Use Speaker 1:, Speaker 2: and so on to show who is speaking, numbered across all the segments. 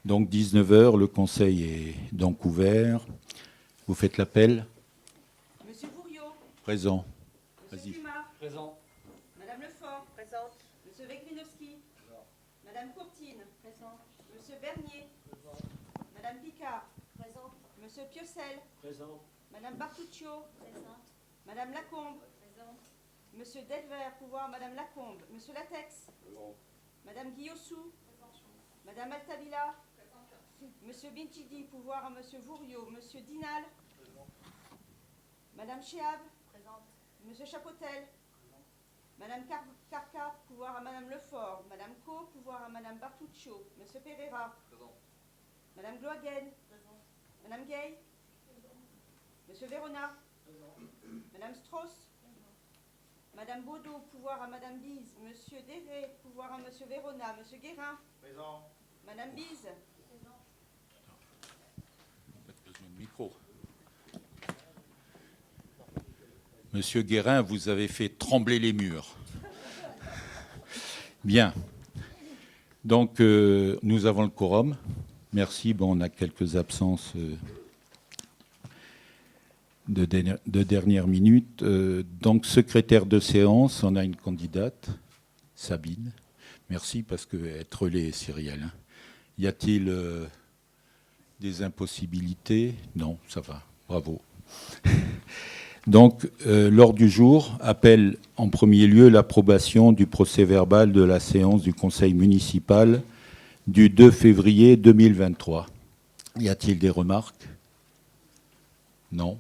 Speaker 1: Donc 19 heures, le conseil est donc ouvert. Vous faites l'appel.
Speaker 2: Monsieur Bourriot.
Speaker 1: Présent.
Speaker 2: Monsieur
Speaker 1: Vas-y.
Speaker 2: Dumas.
Speaker 3: Présent.
Speaker 2: Madame Lefort. Présente. Monsieur Veklinowski. Madame Courtine. Présente. Monsieur Bernier. Présent. Madame Picard. Présente. Monsieur Piocel.
Speaker 3: Présent.
Speaker 2: Madame Bartuccio. Présente. Madame Lacombe. Présente. Monsieur Delvert, pouvoir Madame Lacombe. Monsieur Latex. Présent. Madame Guillossou. Madame Altavilla. Monsieur Binchidi, pouvoir à Monsieur Vouriot. Monsieur Dinal. Présent. Madame Chiab. Présente. Monsieur Chapotel. Présent. Madame Carca, pouvoir à Madame Lefort. Madame Co, pouvoir à Madame Bartuccio. Monsieur Pereira. Présent. Madame Gloaguen. Présent. Madame Gay. Présent. Monsieur Verona. Présent. Madame Strauss. Présent. Madame Baudot, pouvoir à Madame Bise. Monsieur Déré, pouvoir à Monsieur Verona. Monsieur Guérin. Présent. Madame Bise.
Speaker 1: Micro. Monsieur Guérin, vous avez fait trembler les murs. Bien. Donc, nous avons le quorum. Merci. Bon, on a quelques absences de dernière minute. Donc, secrétaire de séance, on a une candidate, Sabine. Merci, parce que être relais, c'est réel. Hein. Y a-t-il des impossibilités? Non, ça va. Bravo. Donc, l'ordre du jour appelle en premier lieu l'approbation du procès-verbal de la séance du Conseil municipal du 2 février 2023. Y a-t-il des remarques? Non.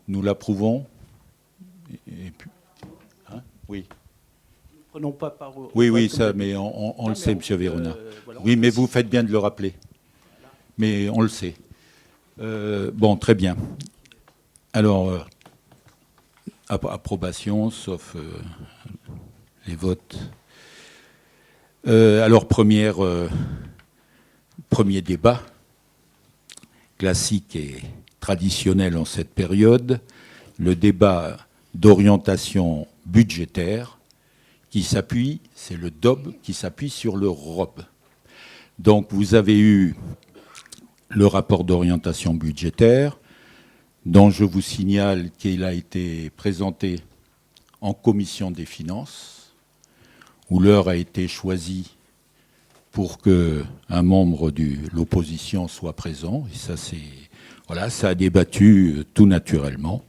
Speaker 1: Nous l'approuvons. Et puis, hein? Oui.
Speaker 3: Prenons pas par...
Speaker 1: Oui, ça, mais on le sait, M. Verona.
Speaker 3: Voilà,
Speaker 1: oui, mais vous faites bien de le rappeler. Mais on le sait. Bon, très bien. Alors, approbation, sauf les votes. Alors, premier débat, classique et traditionnel en cette période, le débat d'orientation budgétaire qui s'appuie, c'est le DOB qui s'appuie sur le ROB. Donc, vous avez eu le rapport d'orientation budgétaire, dont je vous signale qu'il a été présenté en commission des finances, où l'heure a été choisie pour qu'un membre de l'opposition soit présent. Et ça, voilà, ça a débattu tout naturellement.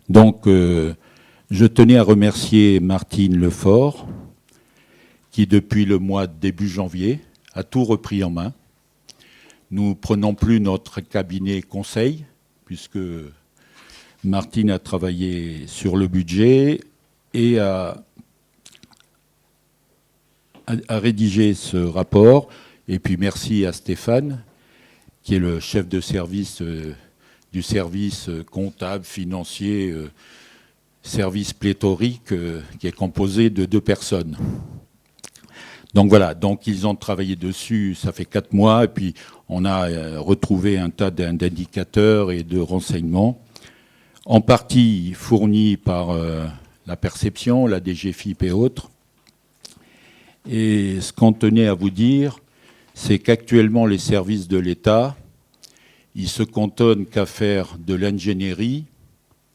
Speaker 1: Donc, je tenais à remercier Martine Lefort, qui, depuis le mois de début janvier, a tout repris en main. Nous ne prenons plus notre cabinet conseil, puisque Martine a travaillé sur le budget et a rédigé ce rapport. Et puis merci à Stéphane, qui est le chef de service du service comptable, financier, service pléthorique, qui est composé de 2 personnes. Donc voilà, donc ils ont travaillé dessus, ça fait 4 mois, et puis on a retrouvé un tas d'indicateurs et de renseignements, en partie fournis par la perception, la DGFiP et autres. Et ce qu'on tenait à vous dire, c'est qu'actuellement les services de l'État, ils se cantonnent qu'à faire de l'ingénierie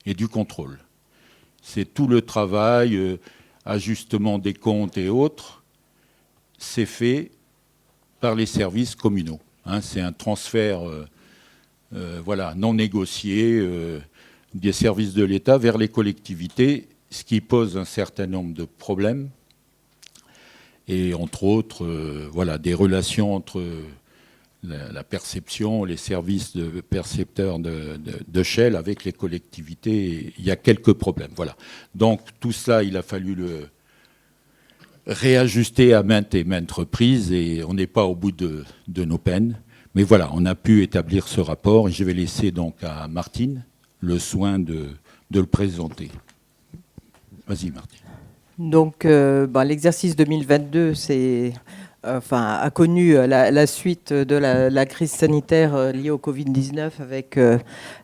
Speaker 1: et du contrôle. C'est tout le travail, ajustement des comptes et autres, c'est fait par les services communaux. Hein, c'est un transfert voilà, non négocié des services de l'État vers les collectivités, ce qui pose un certain nombre de problèmes. Et entre autres, voilà, des relations entre la perception, les services de percepteurs de Shell avec les collectivités. Il y a quelques problèmes. Voilà. Donc tout ça, il a fallu le réajuster à maintes et maintes reprises et on n'est pas au bout de nos peines. Mais voilà, on a pu établir ce rapport et je vais laisser donc à Martine le soin de le présenter. Vas-y, Martine.
Speaker 4: Donc, l'exercice 2022, a connu la suite de la crise sanitaire liée au Covid-19 avec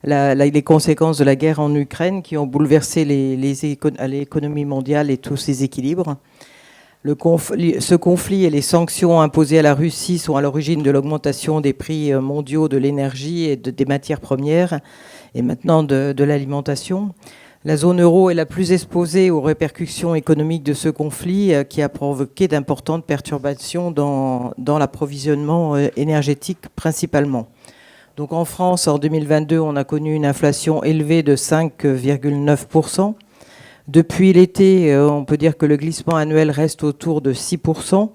Speaker 4: les conséquences de la guerre en Ukraine qui ont bouleversé l'économie mondiale et tous ses équilibres. Ce conflit et les sanctions imposées à la Russie sont à l'origine de l'augmentation des prix mondiaux de l'énergie et des matières premières, et maintenant de l'alimentation. La zone euro est la plus exposée aux répercussions économiques de ce conflit qui a provoqué d'importantes perturbations dans l'approvisionnement énergétique principalement. Donc en France, en 2022, on a connu une inflation élevée de 5,9%. Depuis l'été, on peut dire que le glissement annuel reste autour de 6%.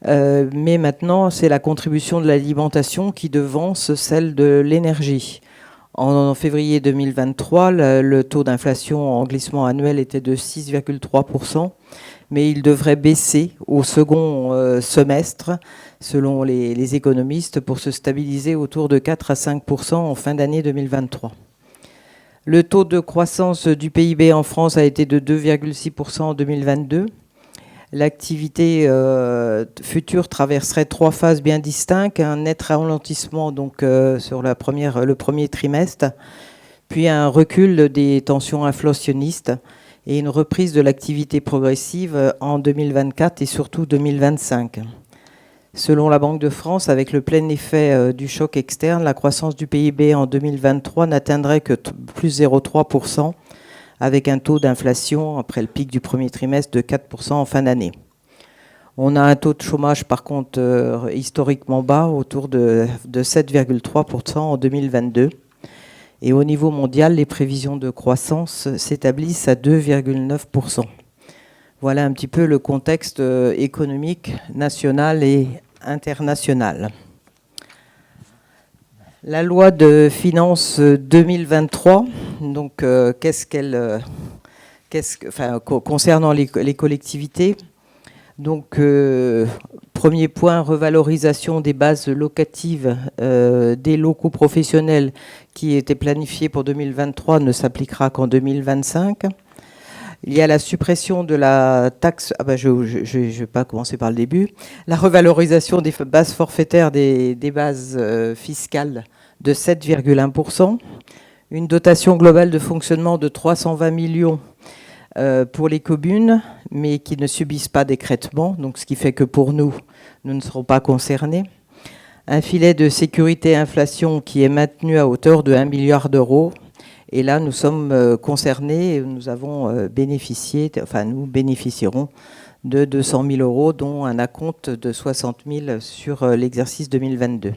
Speaker 4: Mais maintenant, c'est la contribution de l'alimentation qui devance celle de l'énergie. En février 2023, le taux d'inflation en glissement annuel était de 6,3%, mais il devrait baisser au second semestre, selon les économistes, pour se stabiliser autour de 4 à 5% en fin d'année 2023. Le taux de croissance du PIB en France a été de 2,6% en 2022. L'activité future traverserait 3 phases bien distinctes, un net ralentissement donc, sur le premier trimestre, puis un recul des tensions inflationnistes et une reprise de l'activité progressive en 2024 et surtout 2025. Selon la Banque de France, avec le plein effet du choc externe, la croissance du PIB en 2023 n'atteindrait que plus 0,3%, avec un taux d'inflation, après le pic du premier trimestre, de 4% en fin d'année. On a un taux de chômage, par contre, historiquement bas, autour de 7,3% en 2022. Et au niveau mondial, les prévisions de croissance s'établissent à 2,9%. Voilà un petit peu le contexte économique national et international. La loi de finances 2023, donc concernant les collectivités, donc premier point, revalorisation des bases locatives des locaux professionnels qui étaient planifiés pour 2023 ne s'appliquera qu'en 2025. Il y a la suppression de la taxe, je ne vais pas commencer par le début, la revalorisation des bases forfaitaires des bases fiscales de 7,1%, une dotation globale de fonctionnement de 320 millions pour les communes, mais qui ne subissent pas d'écrêtement, donc ce qui fait que pour nous ne serons pas concernés. Un filet de sécurité inflation qui est maintenu à hauteur de 1 milliard d'euros. Et là, nous sommes concernés, et nous avons nous bénéficierons de 200 000 euros, dont un acompte de 60 000 sur l'exercice 2022.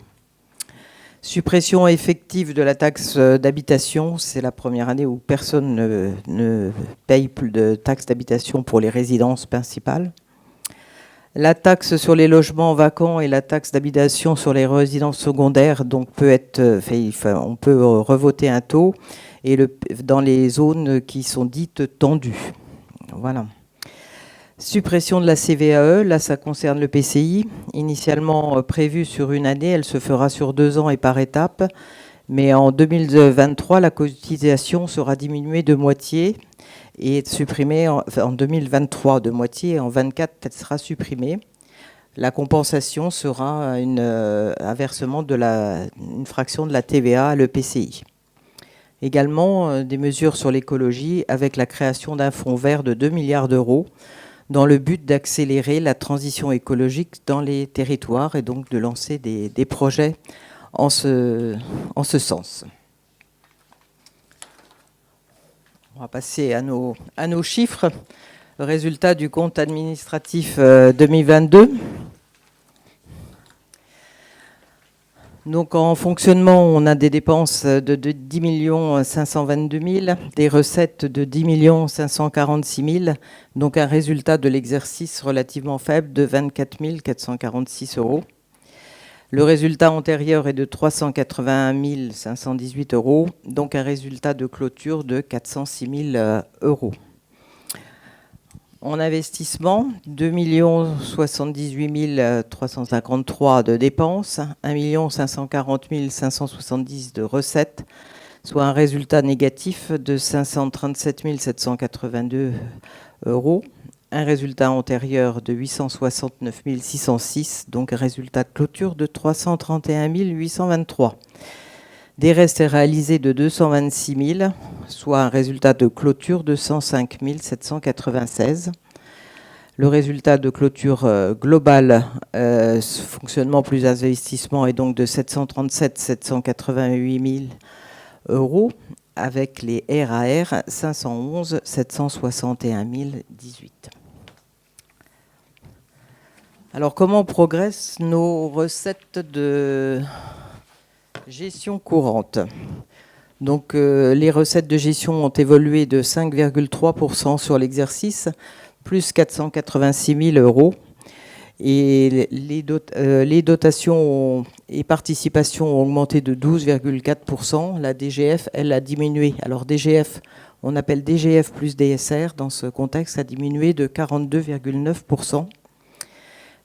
Speaker 4: Suppression effective de la taxe d'habitation, c'est la première année où personne ne paye plus de taxe d'habitation pour les résidences principales. La taxe sur les logements vacants et la taxe d'habitation sur les résidences secondaires, donc on peut revoter un taux et dans les zones qui sont dites tendues. Voilà. Suppression de la CVAE, là ça concerne le PCI. Initialement prévue sur une année, elle se fera sur 2 ans et par étapes. Mais en 2023, la cotisation sera diminuée de moitié et supprimée en 2023 de moitié et en 2024, elle sera supprimée. La compensation sera un versement une fraction de la TVA à l'EPCI. Également, des mesures sur l'écologie avec la création d'un fonds vert de 2 milliards d'euros dans le but d'accélérer la transition écologique dans les territoires et donc de lancer des projets en ce sens. On va passer à nos chiffres. Résultat du compte administratif 2022. Donc en fonctionnement, on a des dépenses de 10 522 000, des recettes de 10 546 000, donc un résultat de l'exercice relativement faible de 24 446 euros. Le résultat antérieur est de 381 518 euros, donc un résultat de clôture de 406 000 euros. En investissement, 2 078 353 de dépenses, 1 540 570 de recettes, soit un résultat négatif de 537 782 euros, un résultat antérieur de 869 606, donc un résultat de clôture de 331 823. Des restes réalisés de 226 000, soit un résultat de clôture de 105 796. Le résultat de clôture global, fonctionnement plus investissement, est donc de 737 788 000 euros, avec les RAR 511 761 018. Alors, comment progressent nos recettes de gestion courante? Donc, les recettes de gestion ont évolué de 5,3% sur l'exercice, plus 486 000 euros. Et les dotations et participations ont augmenté de 12,4%. La DGF, elle, a diminué. Alors, DGF, on appelle DGF plus DSR dans ce contexte, a diminué de 42,9%.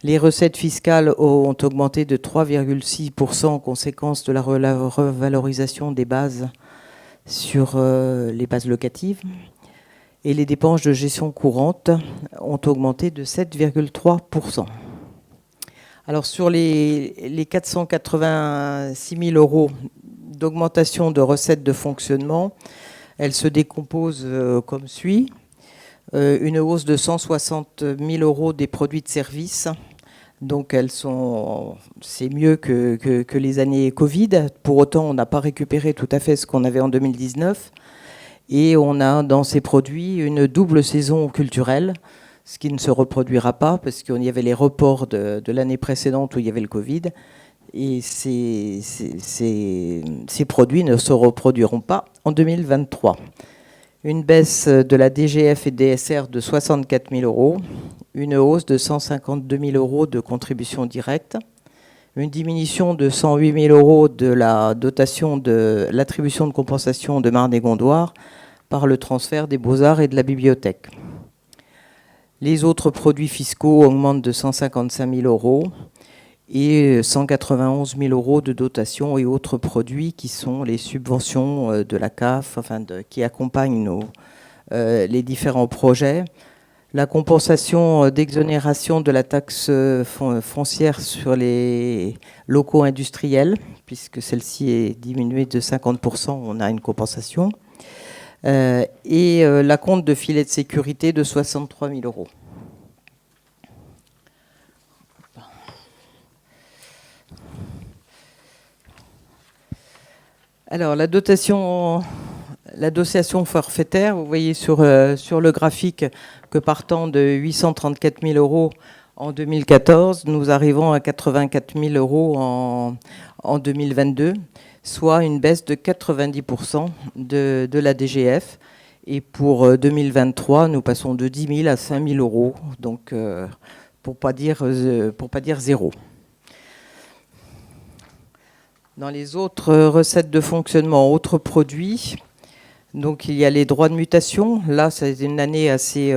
Speaker 4: Les recettes fiscales ont augmenté de 3,6% en conséquence de la revalorisation des bases sur les bases locatives. Et les dépenses de gestion courante ont augmenté de 7,3%. Alors sur les 486 000 euros d'augmentation de recettes de fonctionnement, elles se décomposent comme suit. Une hausse de 160 000 euros des produits de service. Donc c'est mieux que les années Covid. Pour autant, on n'a pas récupéré tout à fait ce qu'on avait en 2019. Et on a dans ces produits une double saison culturelle, ce qui ne se reproduira pas parce qu'il y avait les reports de l'année précédente où il y avait le Covid. Et ces produits ne se reproduiront pas en 2023. Une baisse de la DGF et DSR de 64 000 euros, une hausse de 152 000 euros de contribution directe, une diminution de 108 000 euros de la dotation de l'attribution de compensation de Marne et Gondoire par le transfert des Beaux-Arts et de la bibliothèque. Les autres produits fiscaux augmentent de 155 000 euros et 191 000 euros de dotation et autres produits qui sont les subventions de la CAF, qui accompagnent les différents projets. La compensation d'exonération de la taxe foncière sur les locaux industriels, puisque celle-ci est diminuée de 50%, on a une compensation. Et la compte de filet de sécurité de 63 000 euros. Alors, la dotation forfaitaire, vous voyez sur le graphique que partant de 834 000 euros en 2014, nous arrivons à 84 000 euros en 2022, soit une baisse de 90% de la DGF. Et pour 2023, nous passons de 10 000 à 5 000 euros, donc pour pas dire zéro. Dans les autres recettes de fonctionnement, autres produits, donc il y a les droits de mutation. Là, c'est une année assez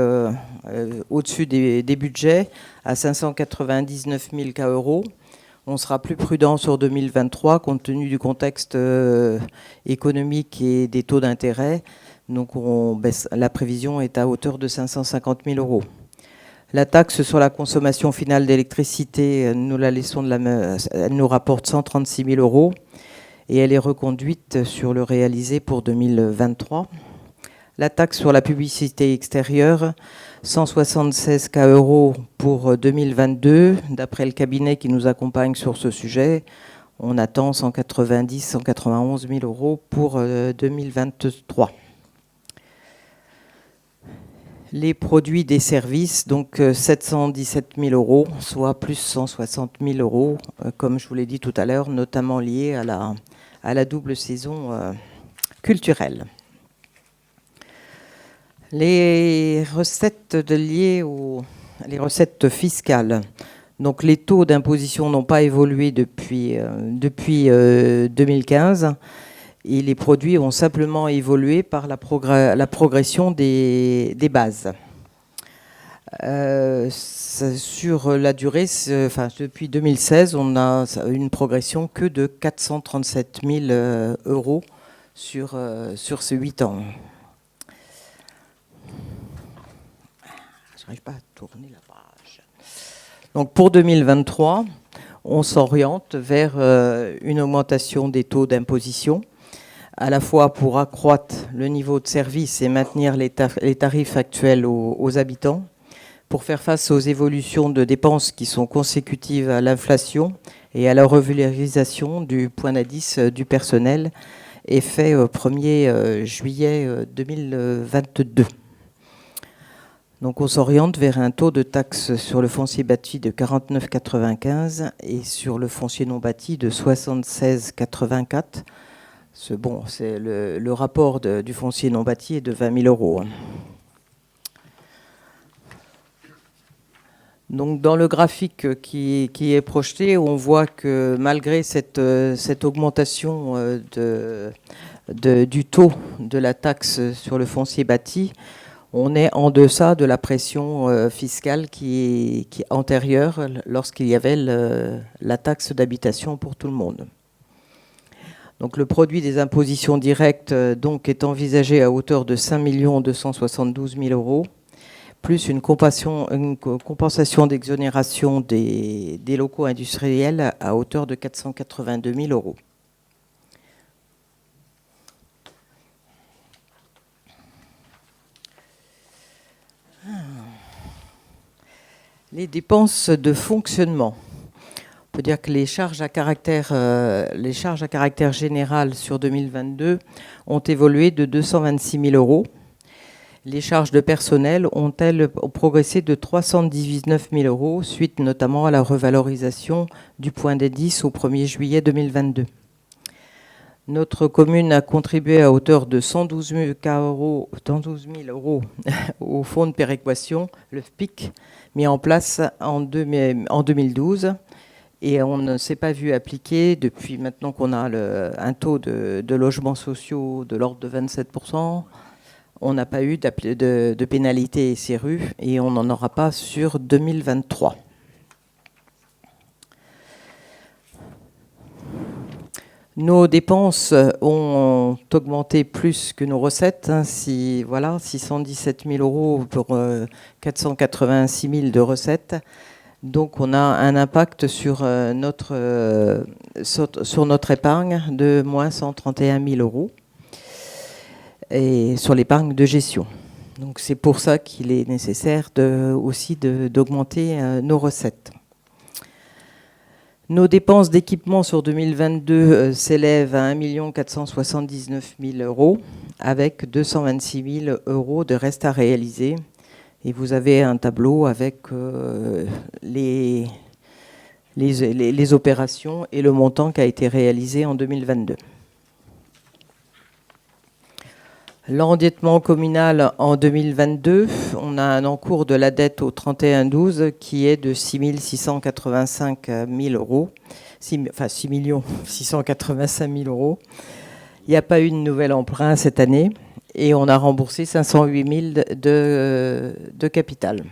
Speaker 4: au-dessus des budgets, à 599 000 euros. On sera plus prudent sur 2023 compte tenu du contexte économique et des taux d'intérêt. Donc la prévision est à hauteur de 550 000 euros. La taxe sur la consommation finale d'électricité, nous la laissons elle nous rapporte 136 000 euros et elle est reconduite sur le réalisé pour 2023. La taxe sur la publicité extérieure, 176 euros pour 2022. D'après le cabinet qui nous accompagne sur ce sujet, on attend 191 000 euros pour 2023. Les produits des services, donc 717 000 euros, soit plus 160 000 euros, comme je vous l'ai dit tout à l'heure, notamment liés à la double saison culturelle. Les recettes liées les recettes fiscales. Donc les taux d'imposition n'ont pas évolué depuis 2015. Et les produits ont simplement évolué par la progression des bases. Sur la durée, depuis 2016, on a une progression que de 437 000 euros sur ces 8 ans. Je n'arrive pas à tourner la page. Donc pour 2023, on s'oriente vers une augmentation des taux d'imposition, à la fois pour accroître le niveau de service et maintenir les tarifs actuels aux habitants, pour faire face aux évolutions de dépenses qui sont consécutives à l'inflation et à la revalorisation du point d'indice du personnel, effet au 1er juillet 2022. Donc on s'oriente vers un taux de taxe sur le foncier bâti de 49,95 et sur le foncier non bâti de 76,84. C'est le rapport du foncier non bâti est de 20 000 euros. Donc dans le graphique qui est projeté, on voit que malgré cette augmentation du taux de la taxe sur le foncier bâti, on est en deçà de la pression fiscale qui est antérieure lorsqu'il y avait la taxe d'habitation pour tout le monde. Donc le produit des impositions directes donc, est envisagé à hauteur de 5 272 000 euros, plus une compensation d'exonération des locaux industriels à hauteur de 482 000 euros. Les dépenses de fonctionnement. On peut dire que les charges à caractère général sur 2022 ont évolué de 226 000 euros. Les charges de personnel ont progressé de 319 000 euros, suite notamment à la revalorisation du point d'indice au 1er juillet 2022. Notre commune a contribué à hauteur de 112 000 euros au fonds de péréquation, le FPIC, mis en place en 2012. Et on ne s'est pas vu appliquer depuis maintenant qu'on a un taux de logements sociaux de l'ordre de 27%. On n'a pas eu de pénalité SRU et on n'en aura pas sur 2023. Nos dépenses ont augmenté plus que nos recettes. 617 000 euros pour 486 000 de recettes. Donc on a un impact sur notre épargne de moins 131 000 euros et sur l'épargne de gestion. Donc c'est pour ça qu'il est nécessaire aussi d'augmenter nos recettes. Nos dépenses d'équipement sur 2022 s'élèvent à 1 479 000 euros avec 226 000 euros de reste à réaliser. Et vous avez un tableau avec les opérations et le montant qui a été réalisé en 2022. L'endettement communal en 2022, on a un encours de la dette au 31/12 qui est de 6 685 000 euros. 6 685 000 euros. Il n'y a pas eu de nouvel emprunt cette année. Et on a remboursé 508 000 de capital.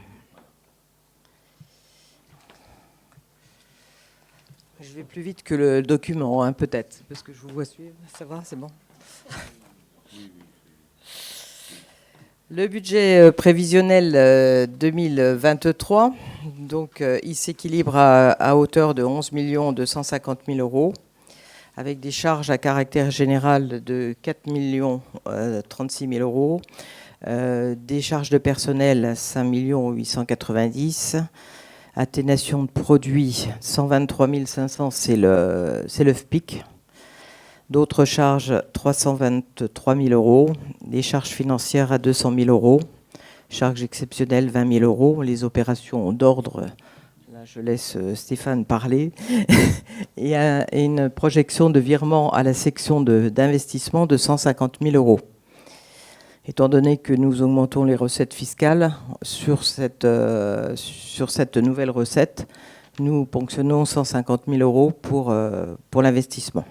Speaker 4: Je vais plus vite que le document, peut-être, parce que je vous vois suivre. Ça va, c'est bon. Le budget prévisionnel 2023, donc, il s'équilibre à hauteur de 11 250 000 euros. Avec des charges à caractère général de 4 036 000 euros, des charges de personnel 5 890 000, atténuation de produits 123 500, c'est le FPIC, d'autres charges 323 000 euros, des charges financières à 200 000 euros, charges exceptionnelles 20 000 euros, les opérations d'ordre. Je laisse Stéphane parler. Et une projection de virement à la section d'investissement de 150 000 euros. Étant donné que nous augmentons les recettes fiscales sur cette nouvelle recette, nous ponctionnons 150 000 euros pour l'investissement.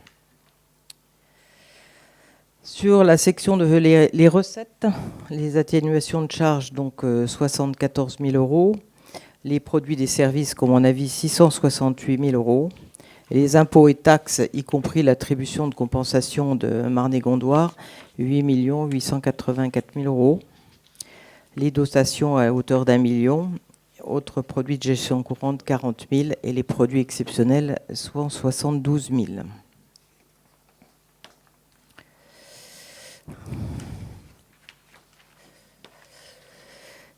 Speaker 4: Sur la section de les recettes, les atténuations de charges, donc 74 000 euros. Les produits des services, comme on a vu, 668 000 euros. Et les impôts et taxes, y compris l'attribution de compensation de Marne-et-Gondoire, 8 884 000 euros. Les dotations à hauteur d'1 million. Autres produits de gestion courante, 40 000. Et les produits exceptionnels, soit 72 000.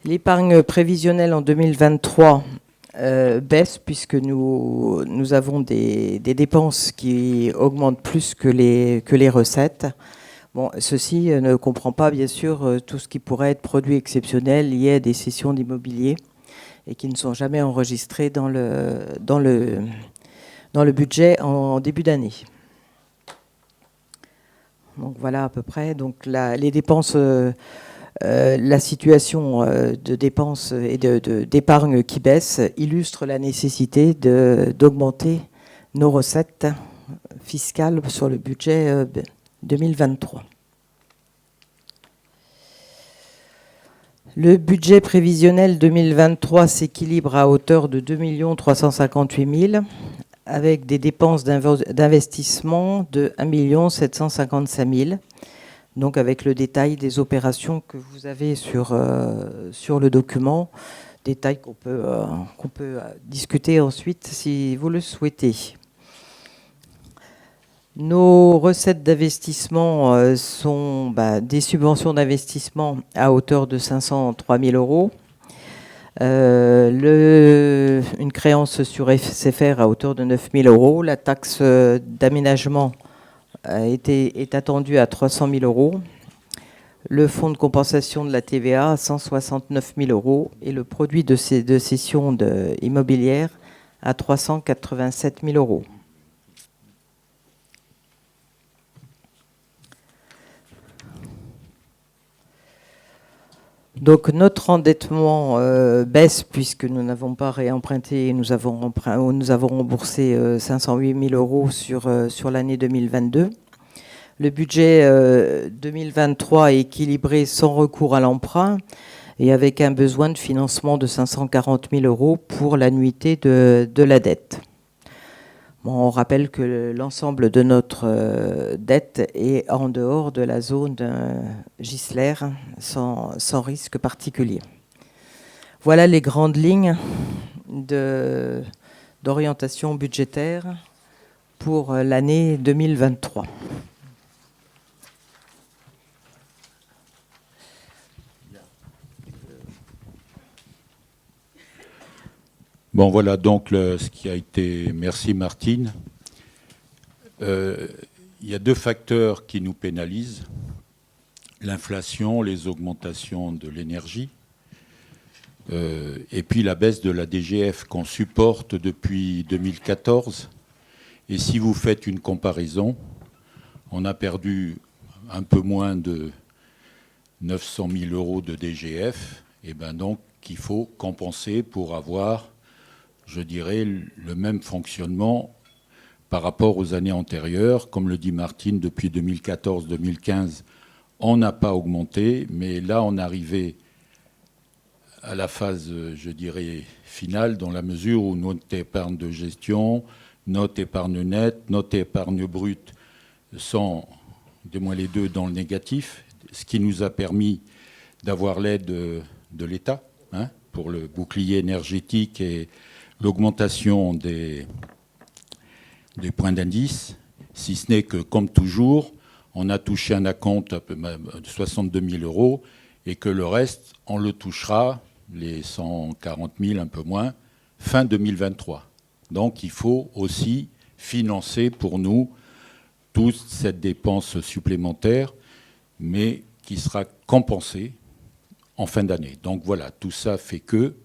Speaker 4: L'épargne prévisionnelle en 2023 baisse puisque nous avons des dépenses qui augmentent plus que les recettes. Bon, ceci ne comprend pas, bien sûr, tout ce qui pourrait être produit exceptionnel lié à des cessions d'immobilier et qui ne sont jamais enregistrés dans le budget en début d'année. Donc voilà à peu près. Donc les dépenses, la situation de dépenses et d'épargne qui baisse illustre la nécessité d'augmenter nos recettes fiscales sur le budget 2023. Le budget prévisionnel 2023 s'équilibre à hauteur de 2 358 000 avec des dépenses d'investissement de 1 755 000. Donc avec le détail des opérations que vous avez sur le document, détail qu'on peut discuter ensuite si vous le souhaitez. Nos recettes d'investissement sont des subventions d'investissement à hauteur de 503 000 €. Une créance sur SFR à hauteur de 9 000 €. La taxe d'aménagement est attendue à 300 000 €. Le fonds de compensation de la TVA à 169 000 € et le produit de cession immobilière à 387 000 €. Donc notre endettement baisse puisque nous n'avons pas réemprunté, nous avons remboursé 508 000 € sur l'année 2022. Le budget 2023 est équilibré sans recours à l'emprunt et avec un besoin de financement de 540 000 € pour l'annuité de la dette. Bon, on rappelle que l'ensemble de notre dette est en dehors de la zone Gisler, sans risque particulier. Voilà les grandes lignes d'orientation budgétaire pour l'année 2023.
Speaker 1: Bon, voilà donc ce qui a été... Merci Martine. Il y a deux facteurs qui nous pénalisent. L'inflation, les augmentations de l'énergie, et puis la baisse de la DGF qu'on supporte depuis 2014. Et si vous faites une comparaison, on a perdu un peu moins de 900 000 € de DGF, et bien donc qu'il faut compenser pour avoir, je dirais, le même fonctionnement par rapport aux années antérieures. Comme le dit Martine, depuis 2014-2015, on n'a pas augmenté, mais là, on arrivait à la phase, je dirais, finale, dans la mesure où notre épargne de gestion, notre épargne nette, notre épargne brute sont, du moins les deux, dans le négatif, ce qui nous a permis d'avoir l'aide de l'État pour le bouclier énergétique et l'augmentation des points d'indice, si ce n'est que, comme toujours, on a touché un acompte de 62 000 € et que le reste, on le touchera, les 140 000, un peu moins, fin 2023. Donc il faut aussi financer pour nous toute cette dépense supplémentaire, mais qui sera compensée en fin d'année. Donc voilà, tout ça fait que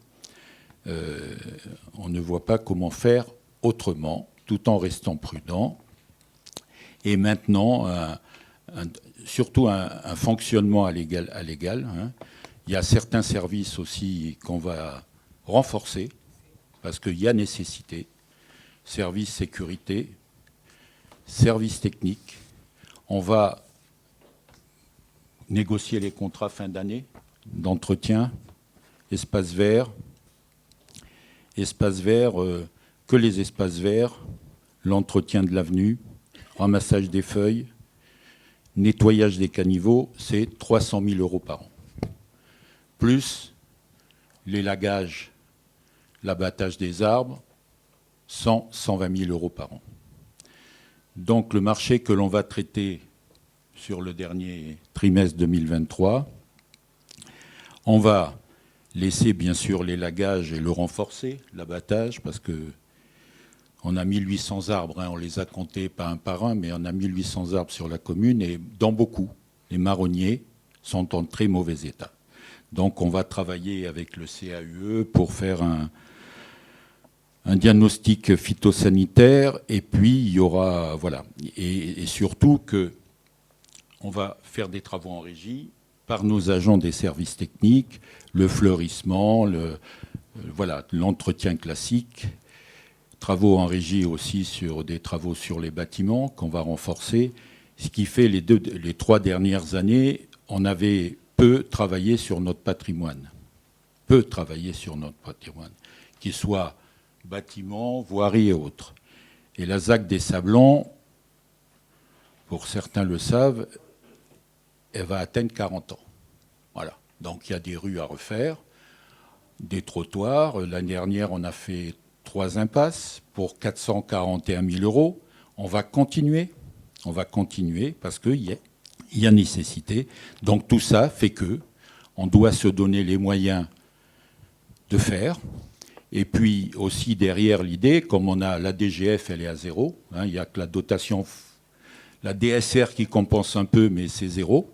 Speaker 1: on ne voit pas comment faire autrement, tout en restant prudent. Et maintenant, surtout un fonctionnement à l'égal. Il y a certains services aussi qu'on va renforcer, parce qu'il y a nécessité. Service sécurité, service technique. On va négocier les contrats fin d'année d'entretien, espace vert. Espace vert, que les espaces verts, l'entretien de l'avenue, ramassage des feuilles, nettoyage des caniveaux, c'est 300 000 € par an. Plus l'élagage, l'abattage des arbres, 120 000 € par an. Donc le marché que l'on va traiter sur le dernier trimestre 2023, on va laisser bien sûr l'élagage et le renforcer, l'abattage, parce que on a 1800 arbres, hein, on les a comptés pas un par un, mais on a 1800 arbres sur la commune, et dans beaucoup, les marronniers sont en très mauvais état. Donc on va travailler avec le CAUE pour faire un diagnostic phytosanitaire, et puis il y aura, voilà, et surtout que on va faire des travaux en régie par nos agents des services techniques, le fleurissement, voilà, l'entretien classique, travaux en régie aussi sur des travaux sur les bâtiments qu'on va renforcer, ce qui fait les 3 dernières années, on avait peu travaillé sur notre patrimoine, qu'il soit bâtiments, voiries et autres. Et la ZAC des Sablons, pour certains le savent, elle va atteindre 40 ans. Voilà. Donc il y a des rues à refaire, des trottoirs. L'année dernière, on a fait 3 impasses pour 441 000 €. On va continuer parce qu'il y a nécessité. Donc tout ça fait que on doit se donner les moyens de faire. Et puis aussi derrière l'idée, comme on a la DGF, elle est à 0. Hein, il n'y a que la dotation, la DSR qui compense un peu, mais c'est 0.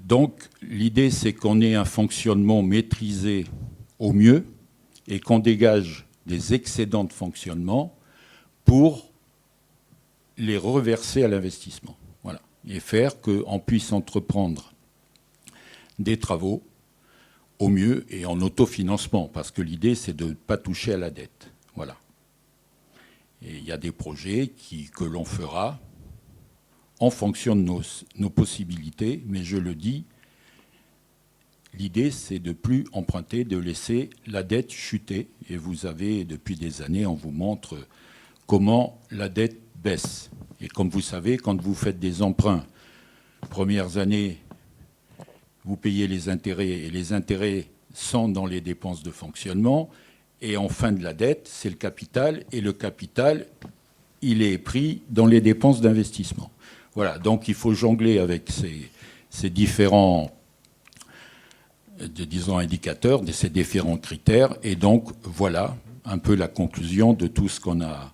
Speaker 1: Donc l'idée, c'est qu'on ait un fonctionnement maîtrisé au mieux et qu'on dégage des excédents de fonctionnement pour les reverser à l'investissement. Voilà. Et faire qu'on puisse entreprendre des travaux au mieux et en autofinancement, parce que l'idée, c'est de ne pas toucher à la dette. Voilà. Et il y a des projets que l'on fera en fonction de nos possibilités, mais je le dis, l'idée, c'est de ne plus emprunter, de laisser la dette chuter. Et vous avez, depuis des années, on vous montre comment la dette baisse. Et comme vous savez, quand vous faites des emprunts, premières années, vous payez les intérêts, et les intérêts sont dans les dépenses de fonctionnement. Et en fin de la dette, c'est le capital, et le capital, il est pris dans les dépenses d'investissement. Voilà, donc il faut jongler avec ces différents indicateurs, ces différents critères. Et donc, voilà un peu la conclusion de tout ce qu'on a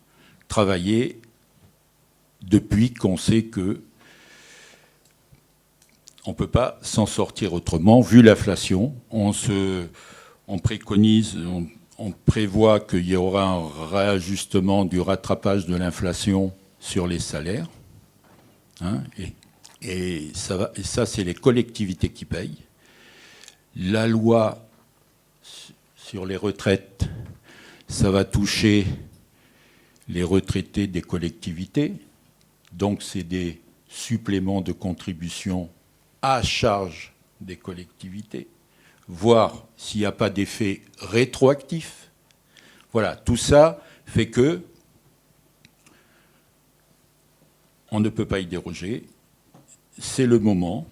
Speaker 1: travaillé depuis qu'on sait que on ne peut pas s'en sortir autrement. Vu l'inflation, on préconise, on prévoit qu'il y aura un réajustement du rattrapage de l'inflation sur les salaires. Hein, et ça, c'est les collectivités qui payent. La loi sur les retraites, ça va toucher les retraités des collectivités. Donc, c'est des suppléments de contribution à charge des collectivités, voir s'il n'y a pas d'effet rétroactif. Voilà, tout ça fait que on ne peut pas y déroger. C'est le moment.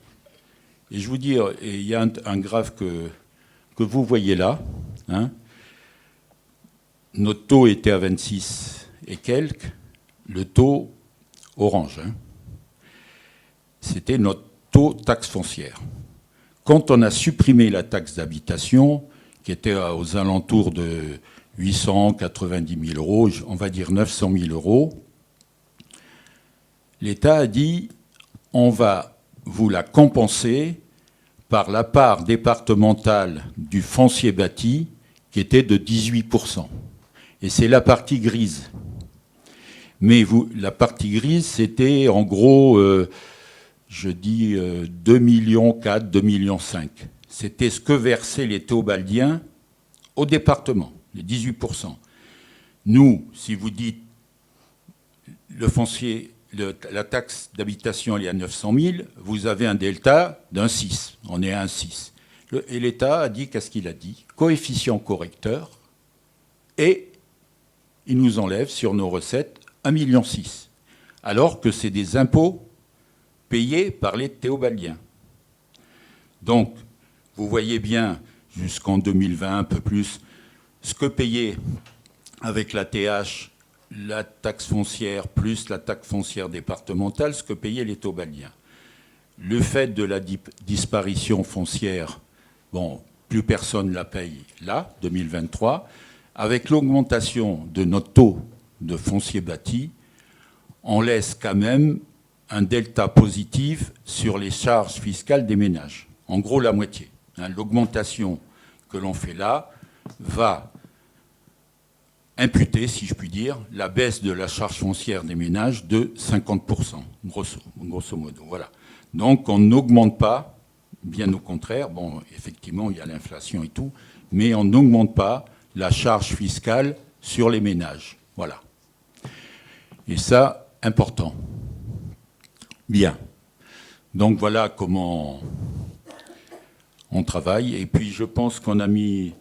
Speaker 1: Et je vous dis, il y a un graphe que vous voyez là. Hein. Notre taux était à 26 et quelques. Le taux orange. Hein. C'était notre taux taxe foncière. Quand on a supprimé la taxe d'habitation, qui était aux alentours de 890 000 €, on va dire 900 000 €, l'État a dit on va vous la compenser par la part départementale du foncier bâti qui était de 18%. Et c'est la partie grise. Mais la partie grise, c'était en gros, je dis 2,4 millions, 2,5 millions. C'était ce que versaient les théobaldiens au département, les 18%. Nous, si vous dites le foncier, la taxe d'habitation elle est à 900 000, vous avez un delta d'un 6. On est à un 6. Et l'État a dit, qu'est-ce qu'il a dit? Coefficient correcteur, et il nous enlève sur nos recettes 1,6 million. Alors que c'est des impôts payés par les théobaldiens. Donc, vous voyez bien, jusqu'en 2020, un peu plus, ce que payait avec la TH, la taxe foncière, plus la taxe foncière départementale, ce que payaient les théobaldiens. Le fait de la disparition foncière bon, plus personne la paye là, 2023. Avec l'augmentation de notre taux de foncier bâti, on laisse quand même un delta positif sur les charges fiscales des ménages. En gros, la moitié. L'augmentation que l'on fait là va imputer, si je puis dire, la baisse de la charge foncière des ménages de 50%, grosso modo. Voilà. Donc on n'augmente pas, bien au contraire, bon, effectivement, il y a l'inflation et tout, mais on n'augmente pas la charge fiscale sur les ménages. Voilà. Et ça, important. Bien. Donc voilà comment on travaille. Et puis je pense qu'on a mis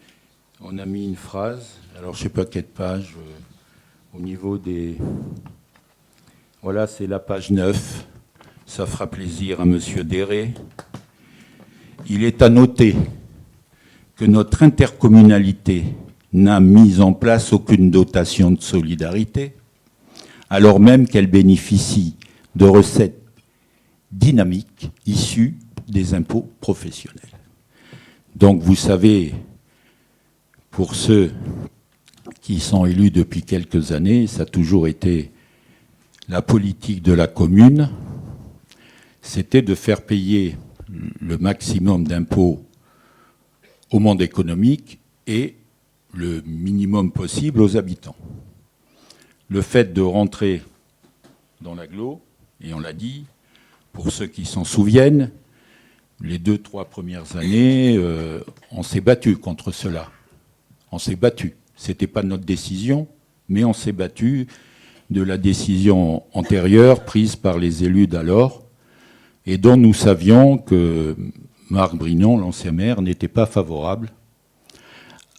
Speaker 1: une phrase, alors je ne sais pas quelle page, au niveau des... Voilà, c'est la page 9. Ça fera plaisir à M. Déré. Il est à noter que notre intercommunalité n'a mis en place aucune dotation de solidarité, alors même qu'elle bénéficie de recettes dynamiques issues des impôts professionnels. Donc vous savez, pour ceux qui sont élus depuis quelques années, ça a toujours été la politique de la commune, c'était de faire payer le maximum d'impôts au monde économique et le minimum possible aux habitants. Le fait de rentrer dans l'agglo, et on l'a dit, pour ceux qui s'en souviennent, les 2-3 premières années, on s'est battu contre cela. On s'est battu. Ce n'était pas notre décision, mais on s'est battu de la décision antérieure prise par les élus d'alors, et dont nous savions que Marc Brinon, l'ancien maire, n'était pas favorable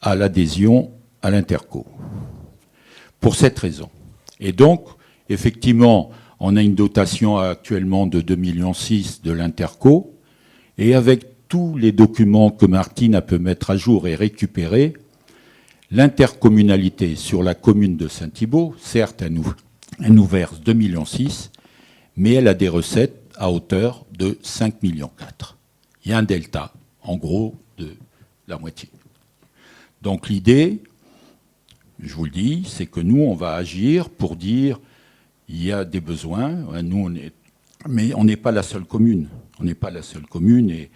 Speaker 1: à l'adhésion à l'Interco. Pour cette raison. Et donc, effectivement, on a une dotation actuellement de 2,6 millions de l'Interco, et avec tous les documents que Martine a pu mettre à jour et récupérer, l'intercommunalité sur la commune de Saint-Thibault, certes, elle nous verse 2,6 millions, mais elle a des recettes à hauteur de 5,4 millions. Il y a un delta, en gros, de la moitié. Donc l'idée, je vous le dis, c'est que nous, on va agir pour dire il y a des besoins. Mais on n'est pas la seule commune. On n'est pas la seule commune. Et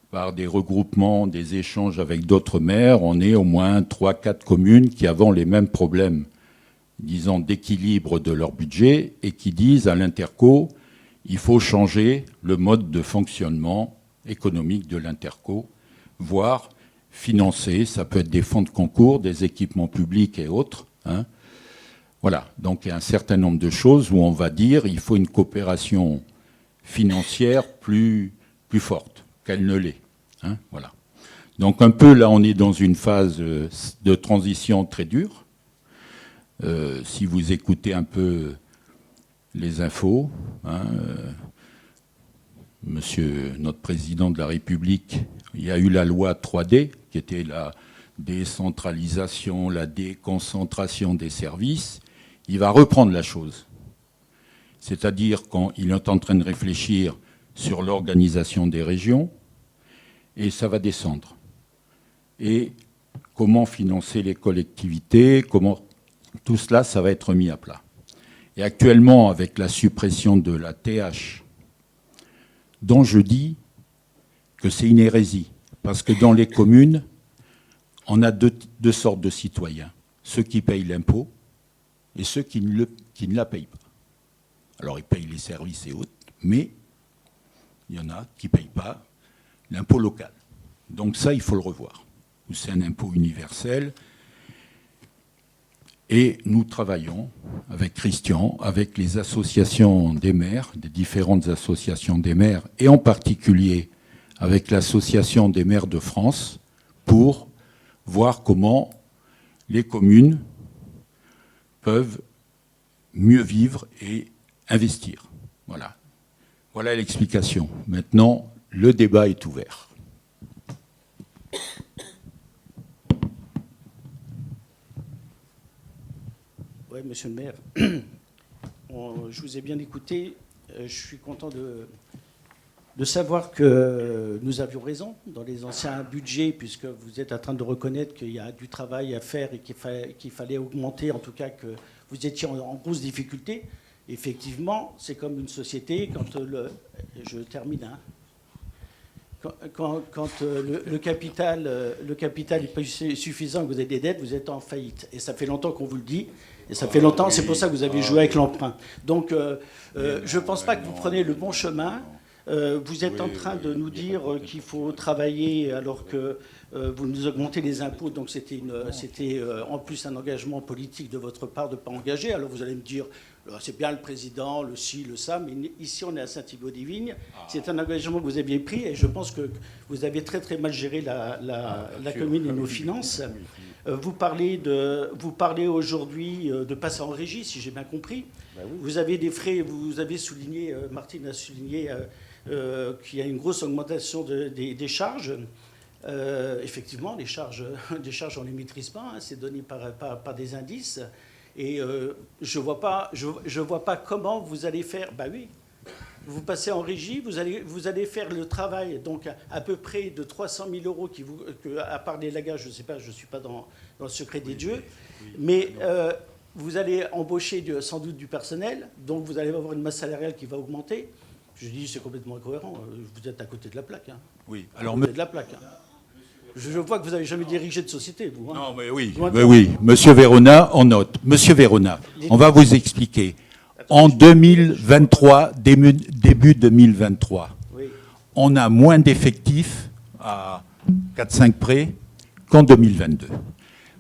Speaker 1: par des regroupements, des échanges avec d'autres maires, on est au moins 3-4 communes qui avons les mêmes problèmes, disons, d'équilibre de leur budget et qui disent à l'Interco, il faut changer le mode de fonctionnement économique de l'Interco, voire financer, ça peut être des fonds de concours, des équipements publics et autres. Voilà, donc il y a un certain nombre de choses où on va dire il faut une coopération financière plus forte qu'elle ne l'est. Voilà. Donc un peu là, on est dans une phase de transition très dure. Si vous écoutez un peu les infos, monsieur notre président de la République, il y a eu la loi 3D, qui était la décentralisation, la déconcentration des services. Il va reprendre la chose. C'est-à-dire qu'il est en train de réfléchir sur l'organisation des régions, et ça va descendre. Et comment financer les collectivités, comment tout cela, ça va être mis à plat. Et actuellement, avec la suppression de la TH, dont je dis que c'est une hérésie, parce que dans les communes, on a deux sortes de citoyens, ceux qui payent l'impôt et ceux qui ne la payent pas. Alors ils payent les services et autres, mais il y en a qui ne payent pas l'impôt local. Donc ça, il faut le revoir. C'est un impôt universel. Et nous travaillons avec Christian, avec les associations des maires, des différentes associations des maires, et en particulier avec l'Association des maires de France, pour voir comment les communes peuvent mieux vivre et investir. Voilà. Voilà l'explication. Maintenant, le débat est ouvert.
Speaker 3: Oui, monsieur le maire, je vous ai bien écouté. Je suis content de savoir que nous avions raison dans les anciens budgets, puisque vous êtes en train de reconnaître qu'il y a du travail à faire et qu'il fallait augmenter, en tout cas que vous étiez en grosse difficulté. Effectivement, c'est comme une société, je termine, quand le capital n'est pas suffisant, que vous avez des dettes, vous êtes en faillite. Et ça fait longtemps qu'on vous le dit. Et ça fait longtemps, c'est pour ça que vous avez joué avec l'emprunt. Donc, je ne pense pas que vous prenez le bon chemin. Vous êtes en train de nous dire qu'il faut travailler alors que vous nous augmentez les impôts. Donc, c'était en plus un engagement politique de votre part de ne pas engager. Alors, vous allez me dire, c'est bien le président, le ci, le ça, mais ici, on est à Saint-Thibaud-des-Vignes. C'est un engagement que vous aviez pris et je pense que vous avez très, très mal géré la commune et nos finances. Vous parlez aujourd'hui de passer en régie, si j'ai bien compris. Ben oui. Vous avez des frais, vous avez souligné, Martine a souligné qu'il y a une grosse augmentation des charges. Effectivement, les charges, on ne les maîtrise pas, hein, c'est donné par des indices. Et je vois pas comment vous allez faire. Ben oui. Vous passez en régie, vous allez faire le travail, donc à peu près de 300 000 euros, à part les lagages, je ne sais pas, je ne suis pas dans le secret des dieux, mais vous allez embaucher sans doute du personnel, donc vous allez avoir une masse salariale qui va augmenter. Je dis, c'est complètement incohérent, vous êtes à côté de la plaque. Hein.
Speaker 1: Oui, alors...
Speaker 3: de la plaque. Hein. Je vois que vous n'avez jamais dirigé de société, vous. Hein.
Speaker 1: Non, mais oui, Monsieur Verona, on note. Monsieur Verona, on va vous expliquer. En 2023, début 2023, oui. On a moins d'effectifs à 4-5 près qu'en 2022.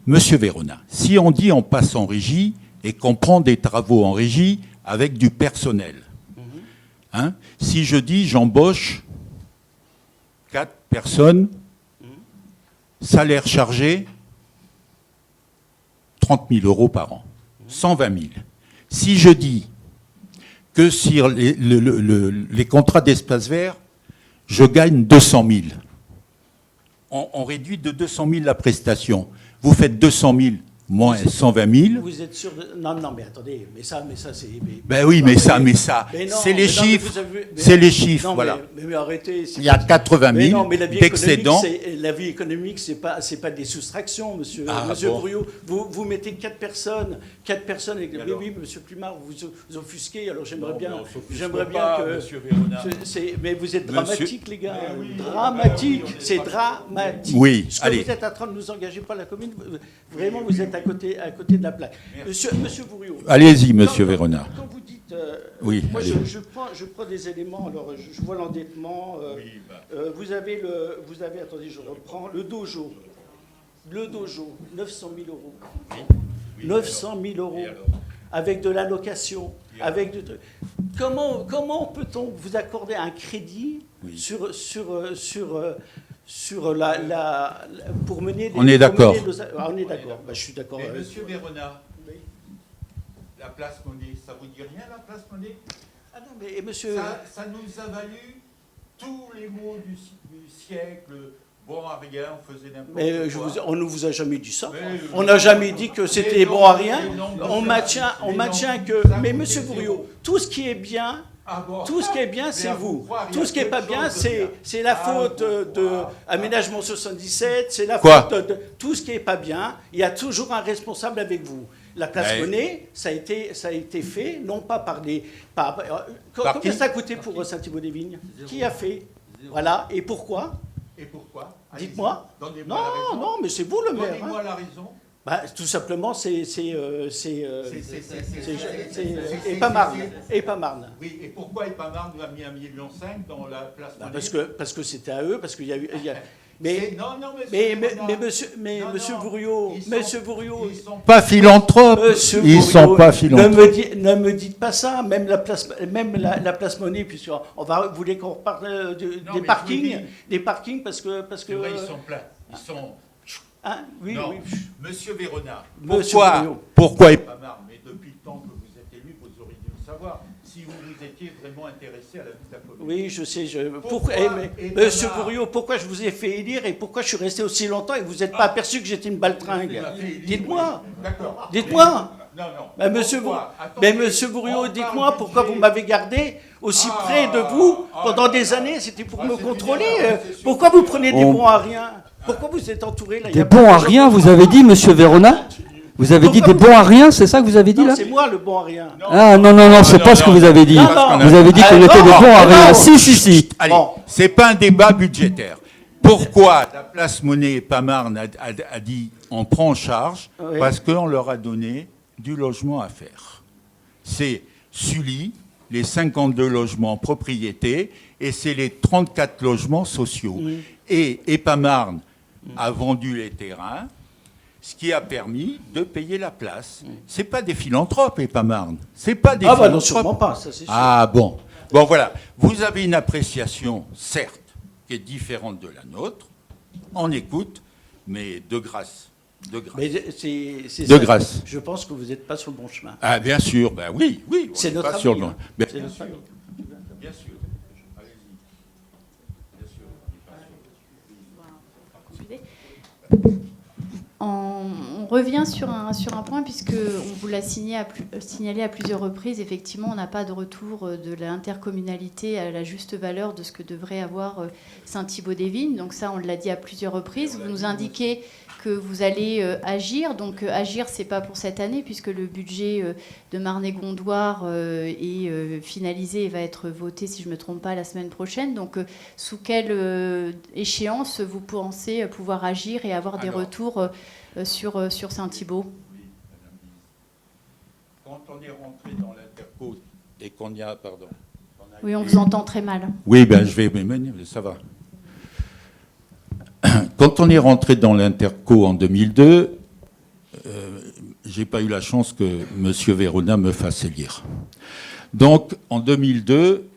Speaker 1: Monsieur Verona, si on dit on passe en régie et qu'on prend des travaux en régie avec du personnel, hein, si je dis j'embauche 4 personnes, salaire chargé, 30 000 euros par an, 120 000. Si je dis que sur les contrats d'espace vert, je gagne 200 000. On réduit de 200 000 la prestation. Vous faites 200 000 moins 120 000.
Speaker 3: Vous êtes sûr de... Non, mais attendez, mais ça, c'est...
Speaker 1: Ben oui, mais ça, c'est les chiffres. C'est les chiffres, voilà.
Speaker 3: Mais arrêtez.
Speaker 1: Il y a 80 000 d'excédents.
Speaker 3: La vie économique, c'est pas des soustractions, monsieur Bourriot. Vous mettez 4 personnes avec... Oui, monsieur Plumard, vous offusquez, alors j'aimerais bien que...
Speaker 1: Monsieur Verona.
Speaker 3: Mais vous êtes dramatique, les gars. Dramatique, c'est dramatique.
Speaker 1: Oui,
Speaker 3: ce que vous êtes en train de nous engager par la commune, vraiment, vous êtes à côté de la plaque. Monsieur Bourriot.
Speaker 1: Allez-y, monsieur Verona.
Speaker 3: Quand vous dites...
Speaker 1: oui,
Speaker 3: moi, je prends des éléments. Alors, je vois l'endettement. Vous avez, attendez, je reprends. Le dojo, 900 000 euros. Oui, 900 000 euros. Avec de l'allocation. Comment peut-on vous accorder un crédit pour mener...
Speaker 1: On est d'accord.
Speaker 3: On est d'accord. Je suis d'accord.
Speaker 1: Mais monsieur Verona, la place Monet, ça vous dit rien, la place Monet?
Speaker 3: Ah non, mais monsieur...
Speaker 1: Ça nous a valu tous les mots du siècle. Bon à rien, on faisait n'importe quoi.
Speaker 3: On ne vous a jamais dit ça. On n'a jamais dit que c'était bon à rien. On maintient que... Mais monsieur Bourriot, tout ce qui est bien... Tout ce qui est bien, c'est vous. Tout ce qui n'est pas bien, c'est la faute de Aménagement 77, c'est la faute de tout ce qui n'est pas bien. Il y a toujours un responsable avec vous. La place Monet, ça a été fait, non pas par les... Combien ça a coûté pour Saint-Thibaud-des-Vignes? Qui a fait? Voilà. Et pourquoi? Dites-moi. Non, mais c'est vous le maire.
Speaker 1: Donnez-moi la raison.
Speaker 3: Tout simplement, c'est Épamarne.
Speaker 1: Oui, et pourquoi Épamarne a mis 1,5 million dans la place Monet?
Speaker 3: Parce que c'était à eux, parce qu'il y a eu...
Speaker 1: Mais
Speaker 3: monsieur Bourriot, ils
Speaker 1: sont pas philanthropes. Ils sont pas philanthropes.
Speaker 3: Ne me dites pas ça. Même la place Monet, puisqu'on voulait qu'on parle des parkings, parce que
Speaker 1: vrai, ils sont pleins. Ils sont...
Speaker 3: Hein? Oui,
Speaker 1: non.
Speaker 3: Oui.
Speaker 1: Monsieur Verona,
Speaker 3: pourquoi
Speaker 1: Épamarne? Mais depuis le temps que vous êtes élu, vous auriez dû le savoir. Si vous étiez vraiment intéressé à la vie de la commune.
Speaker 3: Oui, je sais. Monsieur Bourriot, pourquoi je vous ai fait élire et pourquoi je suis resté aussi longtemps et vous n'êtes pas aperçu que j'étais une baltringue? Dites-moi.
Speaker 1: D'accord.
Speaker 3: Dites-moi. Monsieur Bourriaud, dites-moi pourquoi vous m'avez gardé aussi près de vous pendant des années. C'était pour me contrôler. Pourquoi vous prenez des bons à rien? Pourquoi vous êtes entouré là?
Speaker 5: Des bons à rien, vous avez dit, monsieur Verona? Vous avez dit des bons à rien, c'est ça que vous avez dit là?
Speaker 3: C'est moi le bon à rien.
Speaker 5: Ah non, c'est pas ce que vous avez dit. Vous avez dit qu'on était des bons à rien. Si.
Speaker 1: Allez, c'est pas un débat budgétaire. Pourquoi la place Monnaie et Pamarne a dit on prend en charge?
Speaker 3: Oui.
Speaker 1: Parce qu'on leur a donné du logement à faire. C'est Sully, les 52 logements en propriété, et c'est les 34 logements sociaux. Et Pamarne a vendu les terrains, ce qui a permis de payer la place. C'est pas des philanthropes, Pamarne. C'est pas des philanthropes.
Speaker 3: Non, sûrement pas, ça c'est sûr.
Speaker 1: Ah bon. Bon, voilà. Vous avez une appréciation, certes, qui est différente de la nôtre. On écoute, mais de grâce.
Speaker 3: Mais c'est
Speaker 1: de grâce.
Speaker 3: Je pense que vous n'êtes pas sur le bon chemin.
Speaker 1: Ah, bien sûr. Ben oui.
Speaker 3: C'est notre avis.
Speaker 1: Bien
Speaker 3: sûr.
Speaker 1: Bien sûr. Allez-y. Bien sûr.
Speaker 6: On revient sur un point, puisqu'on vous l'a signalé à plusieurs reprises. Effectivement, on n'a pas de retour de l'intercommunalité à la juste valeur de ce que devrait avoir Saint-Thibaud-des-Vignes. Donc ça, on l'a dit à plusieurs reprises. Vous nous indiquez que vous allez agir. Donc agir, c'est pas pour cette année, puisque le budget de Marne-et-Gondoire est finalisé et va être voté, si je ne me trompe pas, la semaine prochaine. Donc sous quelle échéance vous pensez pouvoir agir et avoir des retours sur Saint-Thibaud?
Speaker 1: Quand on est rentré dans l'interco et qu'on y a... Pardon.
Speaker 6: Oui, on vous entend très mal.
Speaker 1: Oui, ben je vais... Mais ça va. Quand on est rentré dans l'Interco en 2002, j'ai pas eu la chance que M. Verona me fasse élire. Donc, en 2002,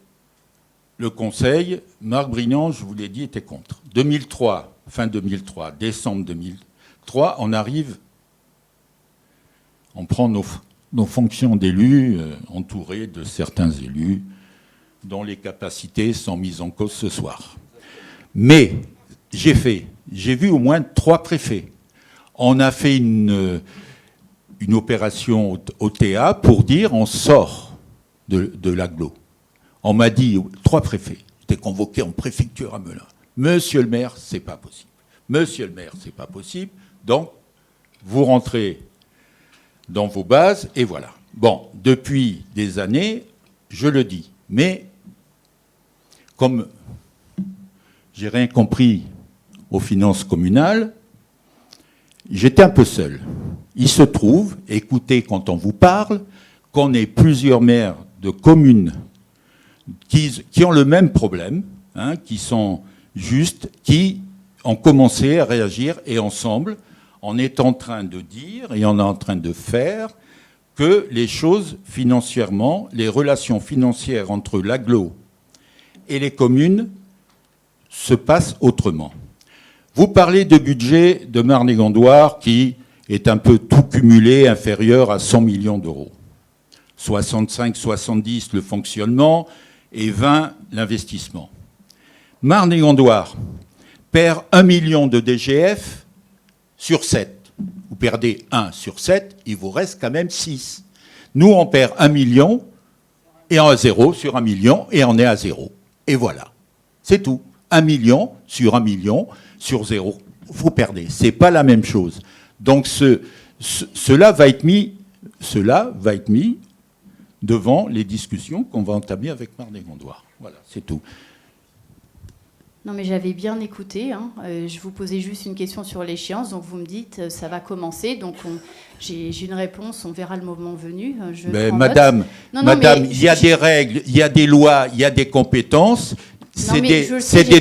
Speaker 1: le Conseil, Marc Brignan, je vous l'ai dit, était contre. 2003, fin 2003, décembre 2003, on arrive, on prend nos fonctions d'élus, entourés de certains élus, dont les capacités sont mises en cause ce soir. Mais... J'ai vu au moins 3 préfets. On a fait une opération au TA pour dire on sort de l'agglo. On m'a dit 3 préfets. J'étais convoqué en préfecture à Melun. Monsieur le maire, c'est pas possible. Monsieur le maire, c'est pas possible. Donc, vous rentrez dans vos bases et voilà. Bon, depuis des années, je le dis. Mais, comme j'ai rien compris aux finances communales, j'étais un peu seul. Il se trouve, écoutez quand on vous parle, qu'on est plusieurs maires de communes qui ont le même problème, qui sont justes, qui ont commencé à réagir, et ensemble, on est en train de dire, et on est en train de faire, que les choses financièrement, les relations financières entre l'agglo et les communes se passent autrement. Vous parlez de budget de Marne-et-Gondoire qui est un peu tout cumulé, inférieur à 100 millions d'euros. 65, 70 le fonctionnement et 20 l'investissement. Marne-et-Gondoire perd 1 million de DGF sur 7. Vous perdez 1 sur 7, il vous reste quand même 6. Nous, on perd 1 million et on est à 0 sur 1 million et on est à 0. Et voilà, c'est tout. 1 million sur 1 million sur 0, vous perdez. Ce n'est pas la même chose. Donc cela va être mis devant les discussions qu'on va entamer avec Marne-et-Gondoire. Voilà, c'est tout.
Speaker 6: Non, mais j'avais bien écouté. Je vous posais juste une question sur l'échéance. Donc vous me dites, ça va commencer. Donc j'ai une réponse. On verra le moment venu.
Speaker 1: Madame, il y a des règles, il y a des lois, il y a des compétences. C'est des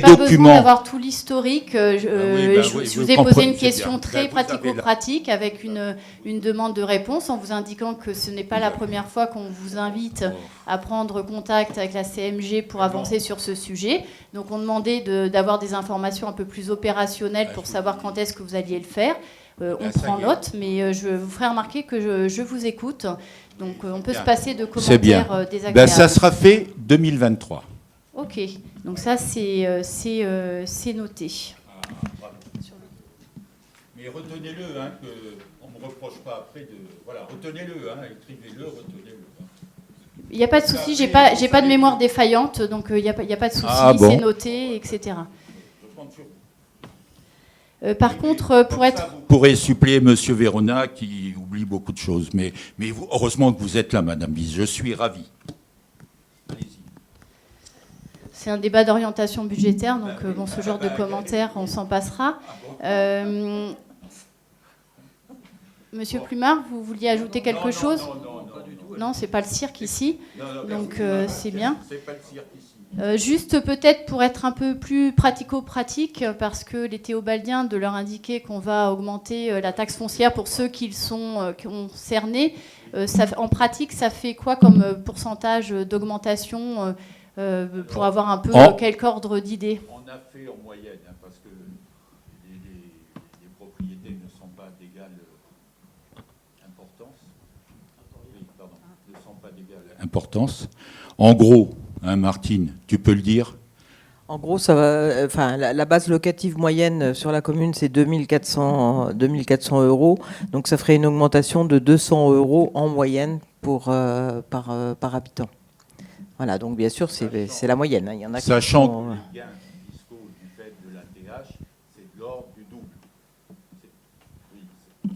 Speaker 1: documents. Pas besoin
Speaker 6: d'avoir tout l'historique. Je vous ai posé une question très pratico-pratique avec une demande de réponse en vous indiquant que ce n'est pas la première fois qu'on vous invite à prendre contact avec la CMG pour avancer sur ce sujet. Donc on demandait d'avoir des informations un peu plus opérationnelles pour savoir quand est-ce que vous alliez le faire. On prend note, mais je vous ferai remarquer que je vous écoute. Donc on peut se passer de commentaires désagréables.
Speaker 1: Ça sera fait 2023.
Speaker 6: Ok, donc ça c'est noté.
Speaker 1: Mais Mais retenez-le, qu'on ne me reproche pas après de... Voilà, retenez-le, écrivez-le, retenez-le.
Speaker 6: Il n'y a pas de souci, j'ai pas de mémoire défaillante, donc il n'y a pas de souci,
Speaker 1: bon.
Speaker 6: c'est noté, etc. Par contre, pour être...
Speaker 1: Vous pourrez suppléer M. Verona qui oublie beaucoup de choses. Mais vous, heureusement que vous êtes là, Madame Bise. Je suis ravi. Allez-y.
Speaker 6: C'est un débat d'orientation budgétaire, donc ce genre de commentaires, on s'en passera. Monsieur Plumard, vous vouliez ajouter quelque chose ? Non, c'est pas le cirque ici, donc c'est bien.
Speaker 1: C'est pas le cirque ici.
Speaker 6: Juste peut-être pour être un peu plus pratico-pratique, parce que les théobaldiens de leur indiquer qu'on va augmenter la taxe foncière pour ceux qui sont concernés, en pratique, ça fait quoi comme pourcentage d'augmentation pour avoir un peu quelque ordre d'idée ?
Speaker 1: On a fait en moyenne, parce que les propriétés ne sont pas d'égale importance. Oui, pardon, ne sont pas d'égale importance. En gros, Martine, tu peux le dire ?
Speaker 4: En gros, ça va, la base locative moyenne sur la commune, c'est 2400 euros. Donc, ça ferait une augmentation de 200 euros en moyenne par habitant. Voilà, donc bien sûr, c'est la moyenne. Il y en a
Speaker 1: sachant que les gains fiscaux du fait de la TH, c'est de l'ordre du double.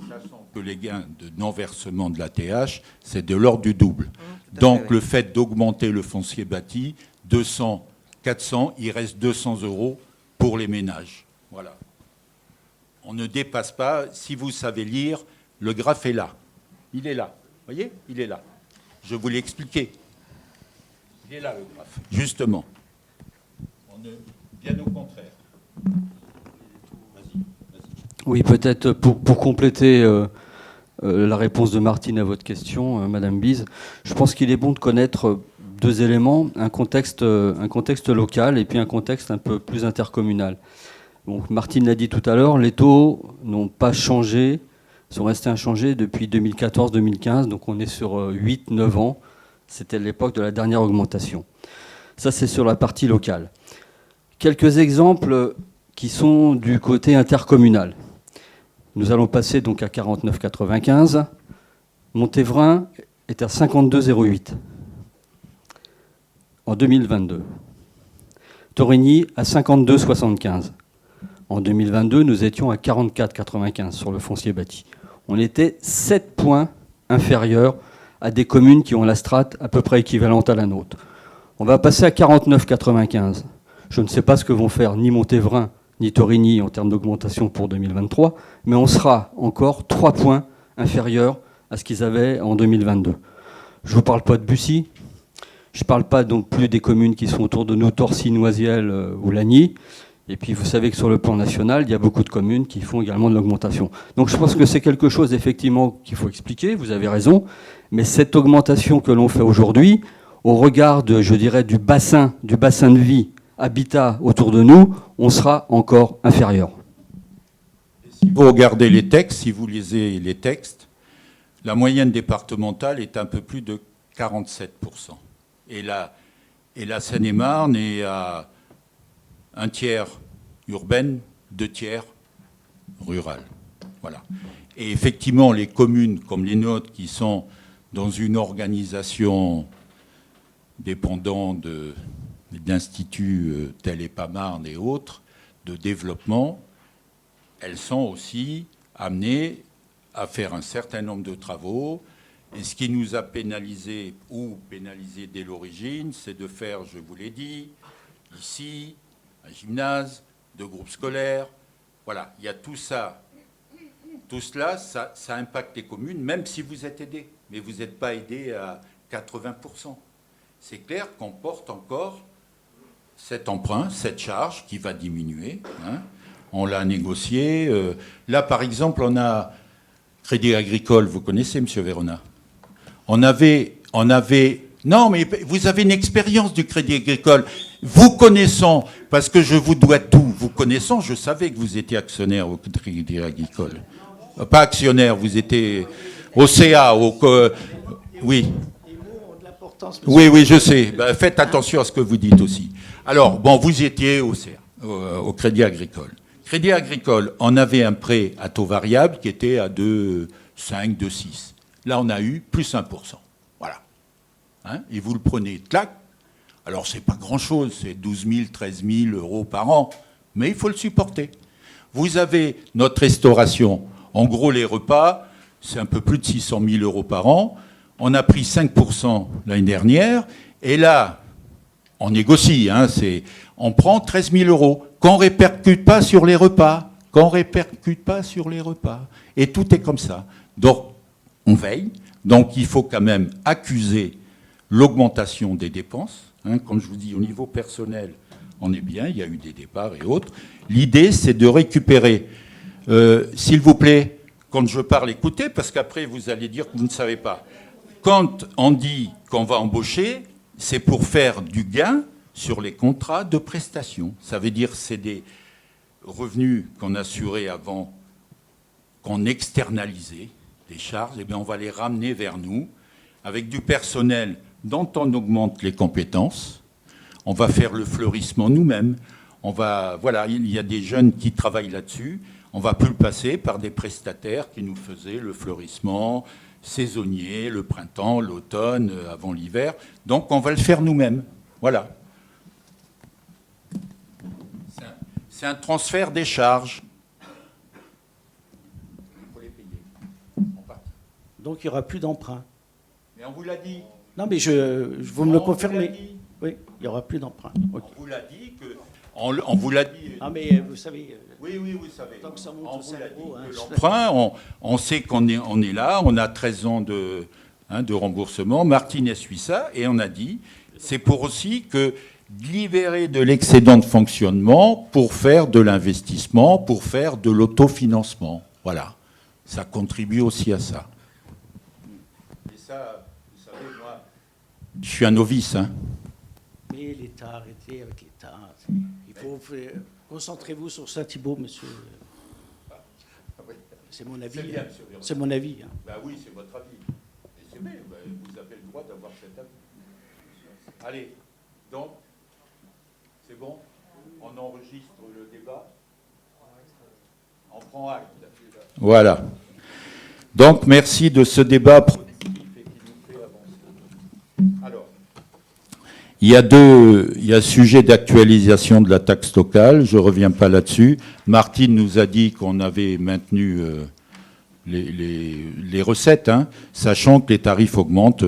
Speaker 1: Sachant que les gains de non-versement de la TH, c'est de l'ordre du double. Donc, le fait d'augmenter le foncier bâti, 200, 400, il reste 200 euros pour les ménages. Voilà. On ne dépasse pas. Si vous savez lire, le graphe est là. Il est là. Vous voyez ? Il est là. Je vous l'ai expliqué. Il est là, le graphe. Justement. Bien au contraire. Vas-y.
Speaker 5: Oui, peut-être pour compléter la réponse de Martine à votre question, Madame Bise, je pense qu'il est bon de connaître deux éléments, un contexte local et puis un contexte un peu plus intercommunal. Donc, Martine l'a dit tout à l'heure, les taux n'ont pas changé, sont restés inchangés depuis 2014-2015, donc on est sur 8-9 ans. C'était l'époque de la dernière augmentation. Ça, c'est sur la partie locale. Quelques exemples qui sont du côté intercommunal. Nous allons passer donc à 49,95. Montévrain est à 52,08 en 2022. Torigny à 52,75. En 2022, nous étions à 44,95 sur le foncier bâti. On était 7 points inférieurs à des communes qui ont la strate à peu près équivalente à la nôtre. On va passer à 49,95. Je ne sais pas ce que vont faire ni Montévrain ni Torigny en termes d'augmentation pour 2023, mais on sera encore 3 points inférieurs à ce qu'ils avaient en 2022. Je ne vous parle pas de Bussy, je ne parle pas donc plus des communes qui sont autour de nous, Torcy, Noisiel ou Lagny. Et puis vous savez que sur le plan national, il y a beaucoup de communes qui font également de l'augmentation. Donc je pense que c'est quelque chose effectivement qu'il faut expliquer, vous avez raison, mais cette augmentation que l'on fait aujourd'hui, au regard de, je dirais, du bassin de vie, habitat autour de nous, on sera encore inférieur.
Speaker 1: Si vous regardez les textes, si vous lisez les textes, la moyenne départementale est un peu plus de 47%. Et la Seine-et-Marne est à 1 tiers urbaine, 2 tiers rurale. Voilà. Et effectivement, les communes comme les nôtres qui sont dans une organisation dépendant d'instituts tels EPAMarne et autres, de développement, elles sont aussi amenées à faire un certain nombre de travaux. Et ce qui nous a pénalisé dès l'origine, c'est de faire, je vous l'ai dit, ici, un gymnase, 2 groupes scolaires. Voilà, il y a tout ça. Tout cela, ça impacte les communes, même si vous êtes aidés. Mais vous n'êtes pas aidés à 80%. C'est clair qu'on porte encore cet emprunt, cette charge qui va diminuer. On l'a négocié. Là, par exemple, on a Crédit Agricole. Vous connaissez, M. Verona ? On avait... Non, mais vous avez une expérience du Crédit Agricole. Vous connaissant, parce que je vous dois tout, vous connaissant, je savais que vous étiez actionnaire au Crédit Agricole. Pas actionnaire, vous étiez au CA, oui. Oui, je sais. Ben, faites attention à ce que vous dites aussi. Alors, bon, vous étiez au CA, au Crédit Agricole. Crédit Agricole, on avait un prêt à taux variable qui était à 2,5, 2,6. Là, on a eu plus 1%. Voilà. Hein, et vous le prenez, clac. Alors, ce n'est pas grand-chose, c'est 12 000, 13 000 euros par an, mais il faut le supporter. Vous avez notre restauration. En gros, les repas, c'est un peu plus de 600 000 euros par an. On a pris 5% l'année dernière. Et là, on négocie. Hein, on prend 13 000 euros qu'on ne répercute pas sur les repas. Et tout est comme ça. Donc, on veille. Donc, il faut quand même accuser l'augmentation des dépenses. Hein, comme je vous dis, au niveau personnel, on est bien. Il y a eu des départs et autres. L'idée, c'est de récupérer. S'il vous plaît, quand je parle, écoutez, parce qu'après, vous allez dire que vous ne savez pas. Quand on dit qu'on va embaucher, c'est pour faire du gain sur les contrats de prestation. Ça veut dire que c'est des revenus qu'on assurait avant, qu'on externalisait, des charges, et bien on va les ramener vers nous avec du personnel dont on augmente les compétences. On va faire le fleurissement nous-mêmes. Voilà, il y a des jeunes qui travaillent là-dessus. On ne va plus le passer par des prestataires qui nous faisaient le fleurissement saisonnier, le printemps, l'automne, avant l'hiver. Donc on va le faire nous-mêmes. Voilà. C'est un transfert des charges. Il faut les payer.
Speaker 3: Donc il n'y aura plus d'emprunt.
Speaker 1: Mais on vous l'a dit.
Speaker 3: Non, mais vous me le confirmez. Oui, il n'y aura plus d'emprunt. Okay.
Speaker 1: On vous l'a dit que... On vous l'a dit...
Speaker 3: Ah, mais vous savez...
Speaker 1: Oui, vous savez.
Speaker 3: Tant que ça monte
Speaker 1: on
Speaker 3: au
Speaker 1: vous l'a
Speaker 3: cerveau,
Speaker 1: dit,
Speaker 3: hein,
Speaker 1: l'emprunt, on sait qu'on est là, on a 13 ans de remboursement. Martine suit ça, et on a dit, c'est pour aussi que libérer de l'excédent de fonctionnement pour faire de l'investissement, pour faire de l'autofinancement. Voilà. Ça contribue aussi à ça. Et ça, vous savez, moi, je suis un novice. Hein.
Speaker 3: Mais l'État, arrêtez avec l'État. Il faut... Concentrez-vous sur Saint-Thibault, monsieur. C'est mon avis. C'est mon avis. Hein.
Speaker 1: Ben oui, c'est votre avis. Et c'est bien, vous avez le droit d'avoir cet avis. Allez, donc, c'est bon? On enregistre le débat. On prend acte. Voilà. Donc, merci de ce débat productif et qui nous fait avancer. Alors, il y a sujet d'actualisation de la taxe locale, je ne reviens pas là-dessus. Martine nous a dit qu'on avait maintenu les recettes, hein, sachant que les tarifs augmentent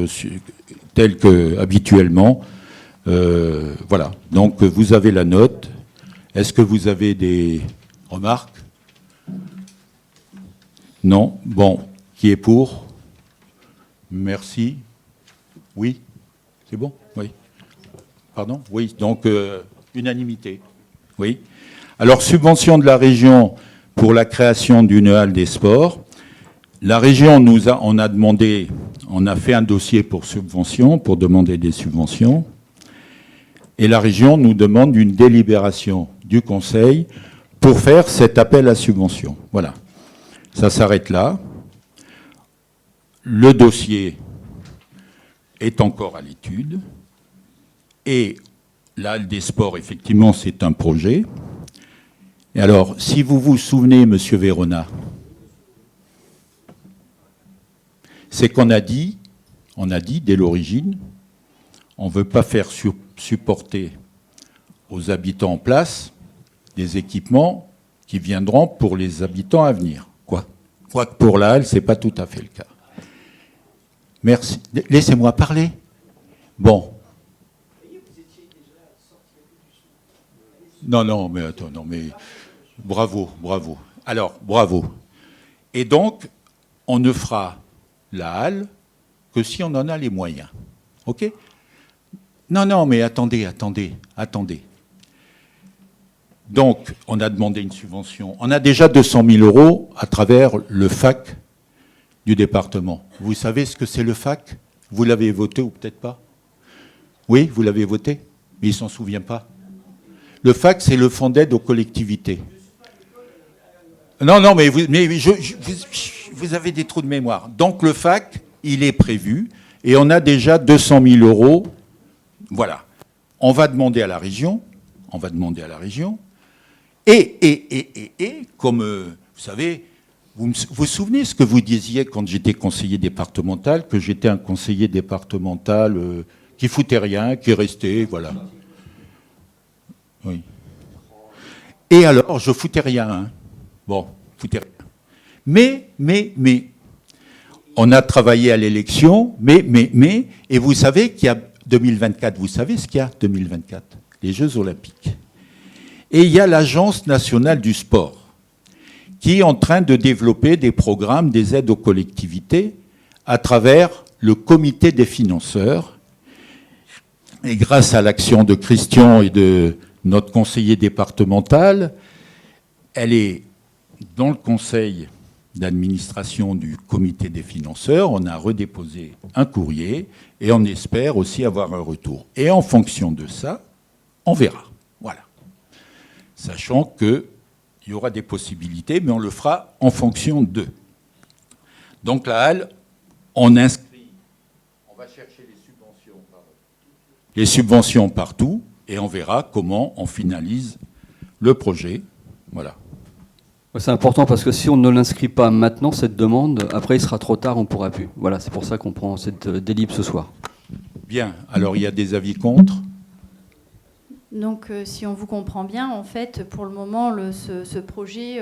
Speaker 1: tels que habituellement. Voilà, donc vous avez la note. Est-ce que vous avez des remarques? Non? Bon, qui est pour? Merci. Oui? C'est bon? Oui. Pardon? Oui, donc unanimité. Oui. Alors, subvention de la région pour la création d'une halle des sports. La région on a fait un dossier pour subvention, pour demander des subventions. Et la région nous demande une délibération du Conseil pour faire cet appel à subvention. Voilà. Ça s'arrête là. Le dossier est encore à l'étude. Et la halle des sports, effectivement, c'est un projet. Et alors, si vous vous souvenez, Monsieur Vérona, c'est qu'on a dit dès l'origine, on ne veut pas faire supporter aux habitants en place des équipements qui viendront pour les habitants à venir. Quoique pour la halle, ce n'est pas tout à fait le cas. Merci. Laissez-moi parler. Bon. Non, mais attends, non, mais bravo. Alors, bravo. Et donc, on ne fera la halle que si on en a les moyens. OK? Non, mais attendez. Donc, on a demandé une subvention. On a déjà 200 000 euros à travers le FAC du département. Vous savez ce que c'est le FAC? Vous l'avez voté ou peut-être pas? Oui, vous l'avez voté, mais il ne s'en souvient pas. Le FAC, c'est le Fonds d'aide aux collectivités. Non, mais vous avez des trous de mémoire. Donc le FAC, il est prévu, et on a déjà 200 000 euros. Voilà. On va demander à la région, Et comme vous savez, vous vous souvenez ce que vous disiez quand j'étais conseiller départemental, que j'étais un conseiller départemental qui foutait rien, qui restait, voilà. Oui. Et alors, je foutais rien. Hein. Bon, foutais rien. Mais, on a travaillé à l'élection, et vous savez qu'il y a 2024, vous savez ce qu'il y a 2024 ? Les Jeux Olympiques. Et il y a l'Agence nationale du sport qui est en train de développer des programmes, des aides aux collectivités à travers le comité des financeurs. Et grâce à l'action de Christian et de notre conseiller départemental, elle est dans le conseil d'administration du comité des financeurs. On a redéposé un courrier et on espère aussi avoir un retour. Et en fonction de ça, on verra. Voilà. Sachant qu'il y aura des possibilités, mais on le fera en fonction d'eux. Donc la halle, on inscrit, on va chercher les subventions partout, et on verra comment on finalise le projet. Voilà.
Speaker 5: C'est important parce que si on ne l'inscrit pas maintenant, cette demande, après il sera trop tard, on ne pourra plus. Voilà, c'est pour ça qu'on prend cette délib ce soir.
Speaker 1: Bien, alors il y a des avis contre ?
Speaker 6: Donc, si on vous comprend bien, en fait, pour le moment, ce projet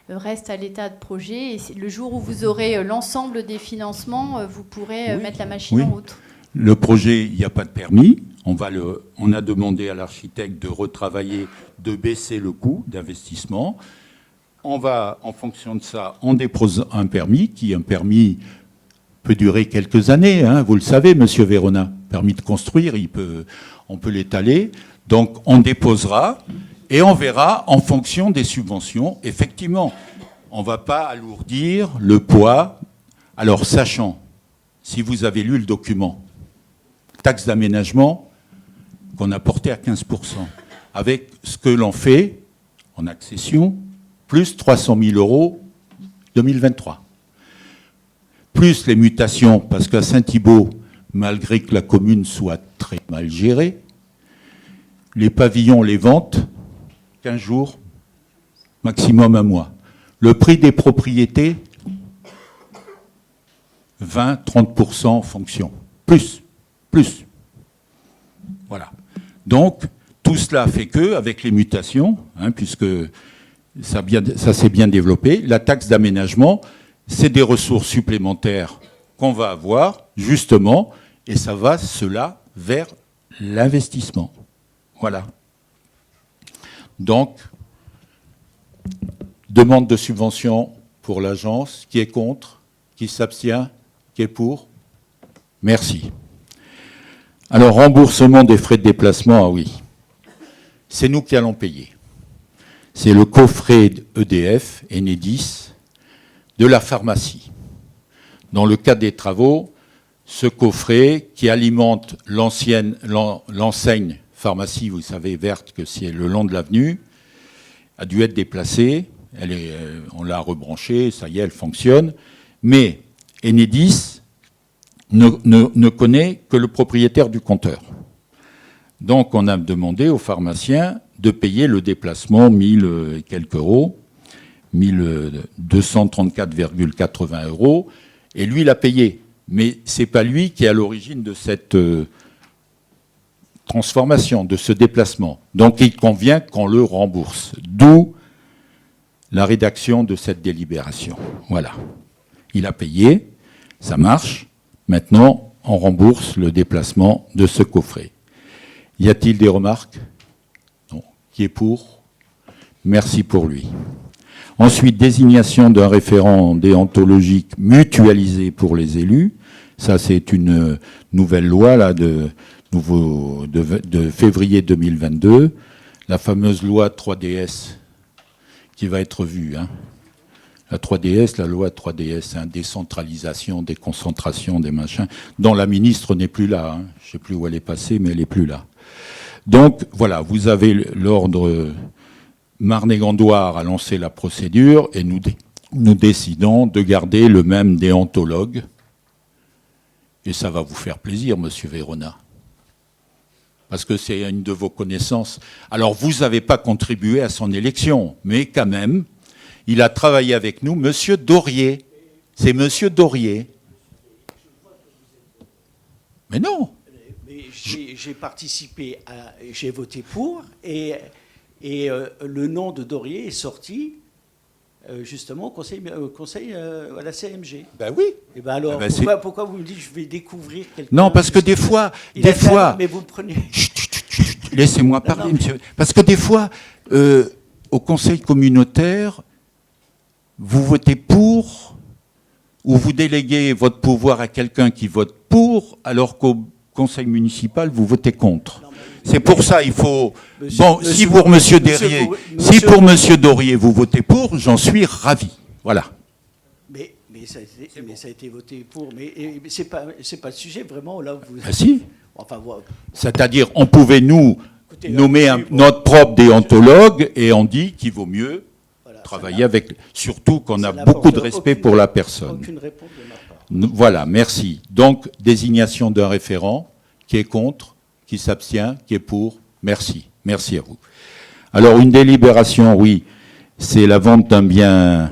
Speaker 6: reste à l'état de projet. Et le jour où vous aurez l'ensemble des financements, vous pourrez mettre la machine en route.
Speaker 1: Le projet, il n'y a pas de permis. On a demandé à l'architecte de retravailler, de baisser le coût d'investissement. On va, en fonction de ça, on dépose un permis, un permis peut durer quelques années. Hein, vous le savez, Monsieur Verona, permis de construire, on peut l'étaler. Donc, on déposera et on verra en fonction des subventions. Effectivement, on ne va pas alourdir le poids. Alors, sachant, si vous avez lu le document, taxe d'aménagement qu'on a porté à 15%, avec ce que l'on fait en accession, plus 300 000 € 2023. Plus les mutations, parce qu'à Saint-Thibault, malgré que la commune soit très mal gérée, les pavillons, les ventes, 15 jours, maximum un mois. Le prix des propriétés, 20-30% en fonction. Plus. Voilà. Donc, tout cela fait que, avec les mutations, puisque ça s'est bien développé, la taxe d'aménagement, c'est des ressources supplémentaires qu'on va avoir, justement, et ça va, cela, vers l'investissement. Voilà. Donc, demande de subvention pour l'agence. Qui est contre ? Qui s'abstient ? Qui est pour ? Merci. Alors, remboursement des frais de déplacement, ah oui. C'est nous qui allons payer. C'est le coffret EDF, Enedis, de la pharmacie. Dans le cadre des travaux, ce coffret qui alimente l'enseigne pharmacie, vous savez, verte, que c'est le long de l'avenue, a dû être déplacée. On l'a rebranchée, ça y est, elle fonctionne. Mais Enedis ne connaît que le propriétaire du compteur. Donc on a demandé aux pharmaciens de payer le déplacement 1000 et quelques euros, 1234,80 €, et lui l'a payé. Mais ce n'est pas lui qui est à l'origine de cette transformation, de ce déplacement. Donc il convient qu'on le rembourse. D'où la rédaction de cette délibération. Voilà. Il a payé, ça marche. Maintenant, on rembourse le déplacement de ce coffret. Y a-t-il des remarques ? Non. Qui est pour ? Merci pour lui. Ensuite, désignation d'un référent déontologique mutualisé pour les élus. Ça, c'est une nouvelle loi là, de février 2022. La fameuse loi 3DS qui va être vue. La 3DS, la loi 3DS, décentralisation, déconcentration, des machins, dont la ministre n'est plus là. Je ne sais plus où elle est passée, mais elle n'est plus là. Donc, voilà, vous avez l'ordre. Marne-et-Gandoire a lancé la procédure et nous décidons de garder le même déontologue. Et ça va vous faire plaisir, Monsieur Verona. parce que c'est une de vos connaissances. Alors, vous n'avez pas contribué à son élection, mais quand même, il a travaillé avec nous, Monsieur Dorier. C'est Monsieur Dorier. Mais non.
Speaker 3: Mais j'ai participé, j'ai voté pour, et le nom de Dorier est sorti justement au conseil à la CMG.
Speaker 1: Ben oui.
Speaker 3: Et ben alors, pourquoi vous me dites je vais découvrir quelqu'un?
Speaker 1: Non, parce que des fois...
Speaker 3: Mais vous me prenez...
Speaker 1: Laissez-moi parler, monsieur. Parce que des fois, au conseil communautaire, vous votez pour, ou vous déléguez votre pouvoir à quelqu'un qui vote pour, alors qu'au conseil municipal, vous votez contre. C'est pour ça, il faut... si pour Monsieur Dorier, vous votez pour, j'en suis ravi. Voilà.
Speaker 3: Mais ça a été voté pour. Mais c'est pas le sujet, vraiment, là où vous...
Speaker 1: Ah si.
Speaker 3: Enfin,
Speaker 1: c'est-à-dire, on pouvait nous nommer notre propre déontologue, et on dit qu'il vaut mieux travailler avec... Surtout qu'on a beaucoup de respect pour la personne.
Speaker 3: Aucune réponse de ma part.
Speaker 1: Voilà, merci. Donc, désignation d'un référent, qui est contre, qui s'abstient, qui est pour. Merci. Merci à vous. Alors, une délibération, oui, c'est la vente d'un bien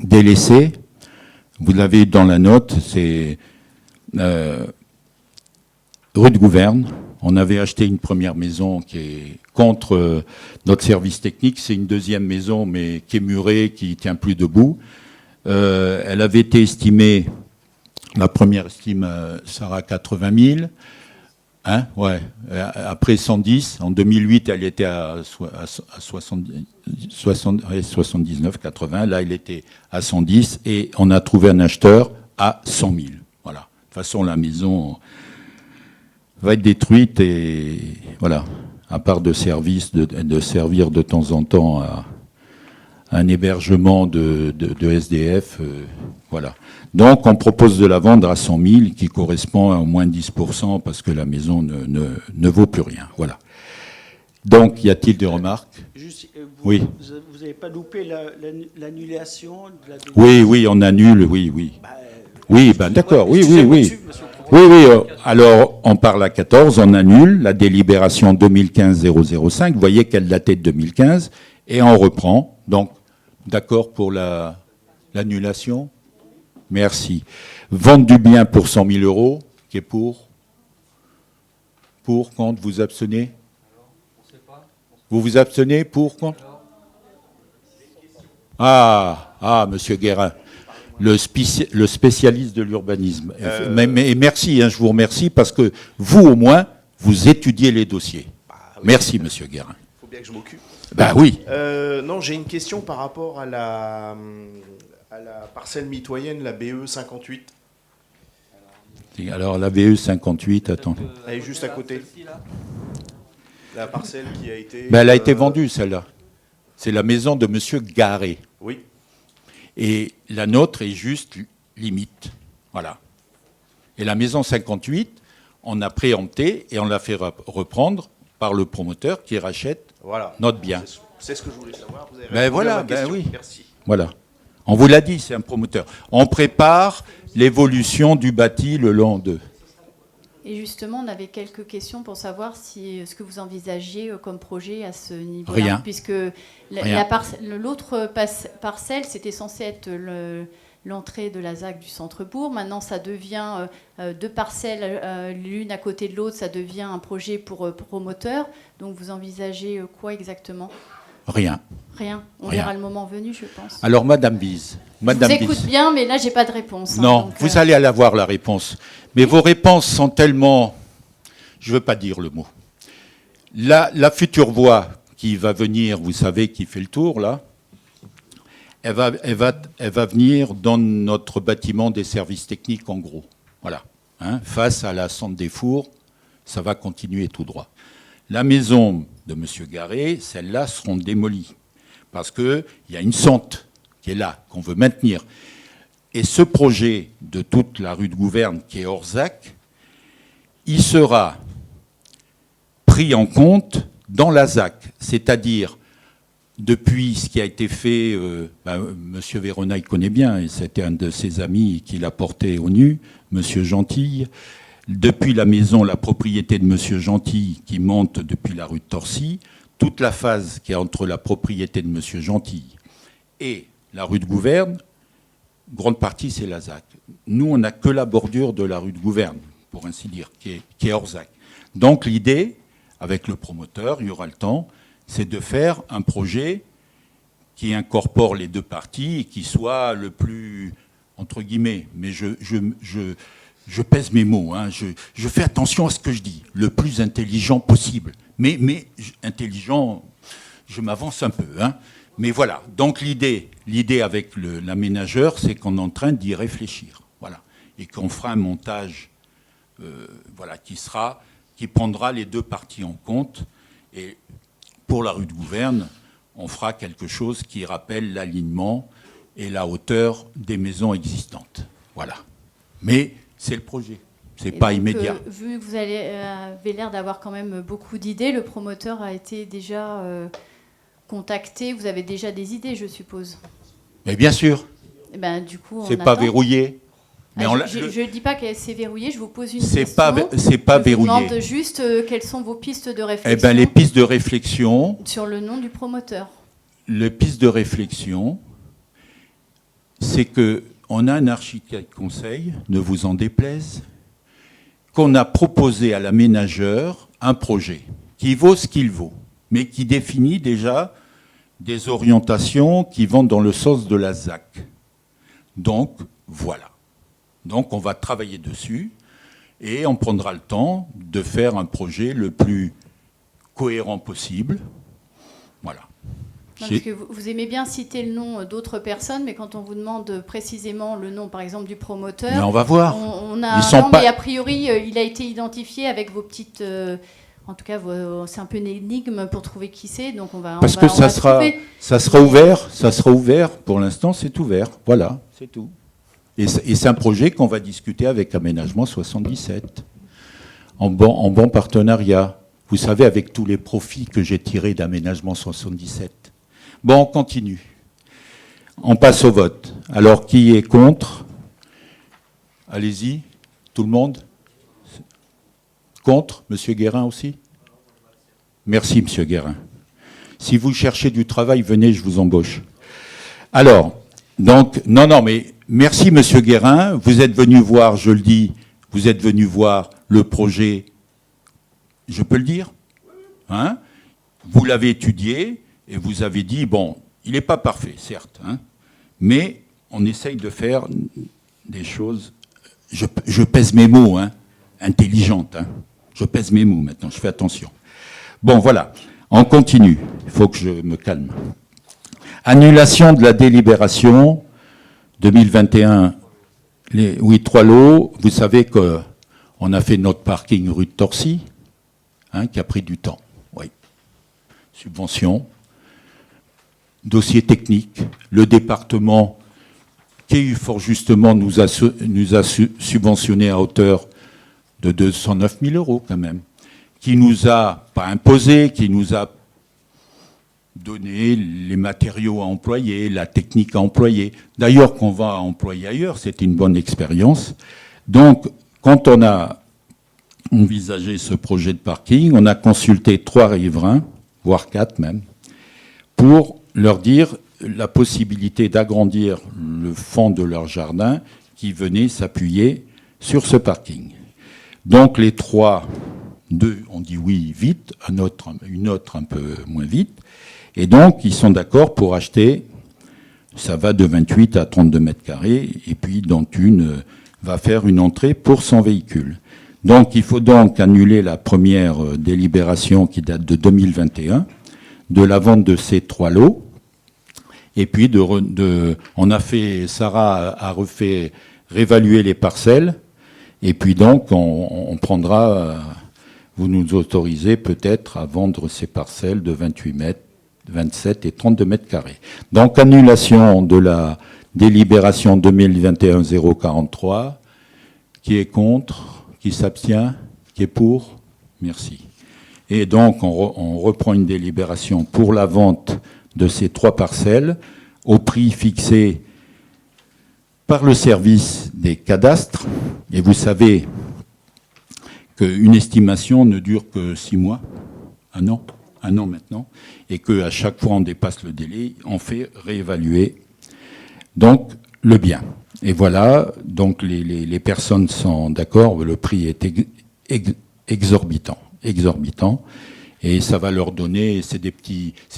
Speaker 1: délaissé. Vous l'avez dans la note, c'est rue de Gouverne. On avait acheté une première maison qui est contre notre service technique. C'est une deuxième maison, mais qui est murée, qui ne tient plus debout. Elle avait été estimée, la première estime, sera 80 000. Hein, ouais. Après 110, en 2008, elle était à 79, 80. Là, elle était à 110 et on a trouvé un acheteur à 100 000. Voilà. De toute façon, la maison va être détruite et voilà. À part de servir de temps en temps à un hébergement de SDF, voilà. Donc, on propose de la vendre à 100 000, qui correspond à au moins 10%, parce que la maison ne vaut plus rien. Voilà. Donc, y a-t-il des remarques?
Speaker 3: Juste,
Speaker 1: oui.
Speaker 3: Vous n'avez pas loupé l'annulation de la...
Speaker 1: Oui, on annule, oui. Oui, d'accord, oui. Alors, on parle à 14, on annule la délibération 2015-005. Vous voyez qu'elle datait de 2015, et on reprend. Donc, d'accord pour l'annulation? Merci. Vente du bien pour 100 000 euros, qui est pour? Pour, contre, vous abstenez? Vous vous abstenez, pour, contre? Monsieur Guérin, le spécialiste de l'urbanisme. Mais merci, je vous remercie, parce que vous, au moins, vous étudiez les dossiers. Merci, monsieur Guérin.
Speaker 7: Il faut bien que je m'occupe.
Speaker 1: Ben oui.
Speaker 7: Non, j'ai une question par rapport à la parcelle mitoyenne, la BE 58.
Speaker 1: Alors, la BE 58, attends.
Speaker 7: Elle est juste à côté. La parcelle qui a été...
Speaker 1: Ben, elle a été vendue, celle-là. C'est la maison de monsieur Garé.
Speaker 7: Oui.
Speaker 1: Et la nôtre est juste limite. Voilà. Et la maison 58, on a préempté et on l'a fait reprendre par le promoteur qui rachète notre bien.
Speaker 7: C'est ce que je voulais savoir. Vous avez
Speaker 1: répondu à ma
Speaker 7: question.
Speaker 1: Oui.
Speaker 7: Merci.
Speaker 1: Voilà. On vous l'a dit, c'est un promoteur. On prépare l'évolution du bâti le long de...
Speaker 6: Et justement, on avait quelques questions pour savoir si ce que vous envisagiez comme projet à ce niveau-là.
Speaker 1: Rien.
Speaker 6: Puisque l'autre parcelle, c'était censé être l'entrée de la ZAC du centre-bourg. Maintenant, ça devient deux parcelles, l'une à côté de l'autre, ça devient un projet pour promoteur. Donc, vous envisagez quoi exactement?
Speaker 1: Rien.
Speaker 6: Rien. On verra le moment venu, je pense.
Speaker 1: Alors, Madame Bise.
Speaker 6: Je vous écoute bien, mais là, j'ai pas de réponse.
Speaker 1: Non, donc, vous allez avoir la réponse. Mais vos réponses sont tellement... Je ne veux pas dire le mot. La future voie qui va venir, vous savez, qui fait le tour, là, elle va venir dans notre bâtiment des services techniques, en gros. Voilà. Hein, face à la Centre des Fours, ça va continuer tout droit. La maison de M. Garé, celles-là seront démolies. Parce qu'il y a une sente qui est là, qu'on veut maintenir. Et ce projet de toute la rue de Gouverne, qui est hors ZAC, il sera pris en compte dans la ZAC. C'est-à-dire, depuis ce qui a été fait, M. Vérona, il connaît bien, et c'était un de ses amis qui l'a porté au nu, M. Gentille. depuis la maison, la propriété de Monsieur Gentil, qui monte depuis la rue de Torcy, toute la phase qui est entre la propriété de Monsieur Gentil et la rue de Gouverne, grande partie, c'est la ZAC. Nous, on n'a que la bordure de la rue de Gouverne, pour ainsi dire, qui est hors ZAC. Donc l'idée, avec le promoteur, il y aura le temps, c'est de faire un projet qui incorpore les deux parties et qui soit le plus, entre guillemets, mais je pèse mes mots, hein, je fais attention à ce que je dis, le plus intelligent possible. Mais intelligent, je m'avance un peu, hein. Mais voilà, donc l'idée avec l'aménageur, c'est qu'on est en train d'y réfléchir, voilà, et qu'on fera un montage, voilà, qui prendra les deux parties en compte. Et pour la rue de Gouverne, on fera quelque chose qui rappelle l'alignement et la hauteur des maisons existantes, voilà. Mais c'est le projet, c'est pas immédiat.
Speaker 6: Vu que vous avez l'air d'avoir quand même beaucoup d'idées, le promoteur a été déjà contacté, vous avez déjà des idées, je suppose.
Speaker 1: Mais bien sûr.
Speaker 6: Et ben, du coup,
Speaker 1: c'est pas verrouillé.
Speaker 6: Mais je ne dis pas que c'est verrouillé, je vous pose une question.
Speaker 1: C'est pas verrouillé.
Speaker 6: Je vous demande juste quelles sont vos pistes de réflexion.
Speaker 1: Eh ben, les pistes de réflexion.
Speaker 6: Sur le nom du promoteur.
Speaker 1: Les pistes de réflexion, c'est qu'on a un architecte conseil, ne vous en déplaise, qu'on a proposé à l'aménageur un projet qui vaut ce qu'il vaut, mais qui définit déjà des orientations qui vont dans le sens de la ZAC. Donc, voilà. Donc, on va travailler dessus et on prendra le temps de faire un projet le plus cohérent possible. Voilà.
Speaker 6: Non, parce que vous aimez bien citer le nom d'autres personnes, mais quand on vous demande précisément le nom, par exemple, du promoteur...
Speaker 1: Mais on va voir.
Speaker 6: Mais a priori, il a été identifié avec vos petites... En tout cas, c'est un peu une énigme pour trouver qui c'est, donc
Speaker 1: Parce que ça sera ouvert. Pour l'instant, c'est ouvert. Voilà, c'est tout. Et c'est un projet qu'on va discuter avec Aménagement 77, en bon partenariat. Vous savez, avec tous les profits que j'ai tirés d'Aménagement 77. Bon, on continue. On passe au vote. Alors, qui est contre? Allez-y, tout le monde. Contre, Monsieur Guérin aussi? Merci, Monsieur Guérin. Si vous cherchez du travail, venez, je vous embauche. Alors, donc, non, mais merci, Monsieur Guérin. Vous êtes venu voir, je le dis, vous êtes venu voir le projet, je peux le dire, hein? Vous l'avez étudié et vous avez dit, bon, il n'est pas parfait, certes, hein, mais on essaye de faire des choses, je pèse mes mots, hein, intelligentes, hein. Je pèse mes mots maintenant, je fais attention. Bon, voilà, on continue. Il faut que je me calme. Annulation de la délibération 2021. 3 lots. Vous savez qu'on a fait notre parking rue de Torcy, hein, qui a pris du temps. Oui. Subvention. Dossier technique. Le département, qui fort justement nous a subventionné à hauteur de 209 000 € quand même, qui nous a pas imposé, qui nous a donné les matériaux à employer, la technique à employer, d'ailleurs qu'on va employer ailleurs, c'était une bonne expérience. Donc, quand on a envisagé ce projet de parking, on a consulté 3 riverains, voire 4 même, pour leur dire la possibilité d'agrandir le fond de leur jardin qui venait s'appuyer sur ce parking. Donc les 3, 2 ont dit oui vite, une autre un peu moins vite. Et donc ils sont d'accord pour acheter, ça va de 28 à 32 mètres carrés, et puis dont une va faire une entrée pour son véhicule. Donc il faut donc annuler la première délibération qui date de 2021, de la vente de ces 3 lots. Et puis on a fait, Sarah a refait réévaluer les parcelles. Et puis donc, on prendra, vous nous autorisez peut-être à vendre ces parcelles de 28 mètres, 27 et 32 mètres carrés. Donc, annulation de la délibération 2021-043. Qui est contre? Qui s'abstient? Qui est pour? Merci. Et donc, on reprend une délibération pour la vente de ces 3 parcelles au prix fixé par le service des cadastres. Et vous savez qu'une estimation ne dure que 6 mois, un an maintenant, et qu'à chaque fois on dépasse le délai, on fait réévaluer donc le bien. Et voilà, donc les personnes sont d'accord, le prix est exorbitant, et ça va leur donner, c'est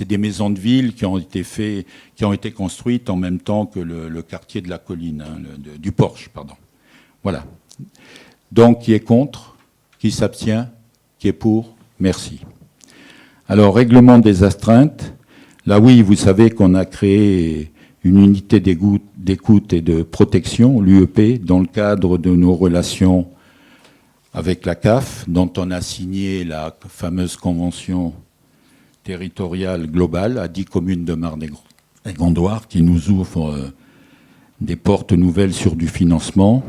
Speaker 1: des maisons de ville qui ont été construites en même temps que le quartier de la colline, hein, du Porche, pardon. Voilà. Donc, qui est contre, qui s'abstient, qui est pour, merci. Alors, règlement des astreintes. Là, oui, vous savez qu'on a créé une unité d'écoute et de protection, l'UEP, dans le cadre de nos relations avec la CAF, dont on a signé la fameuse convention territoriale globale à 10 communes de Marne et Gondoire, qui nous ouvre des portes nouvelles sur du financement,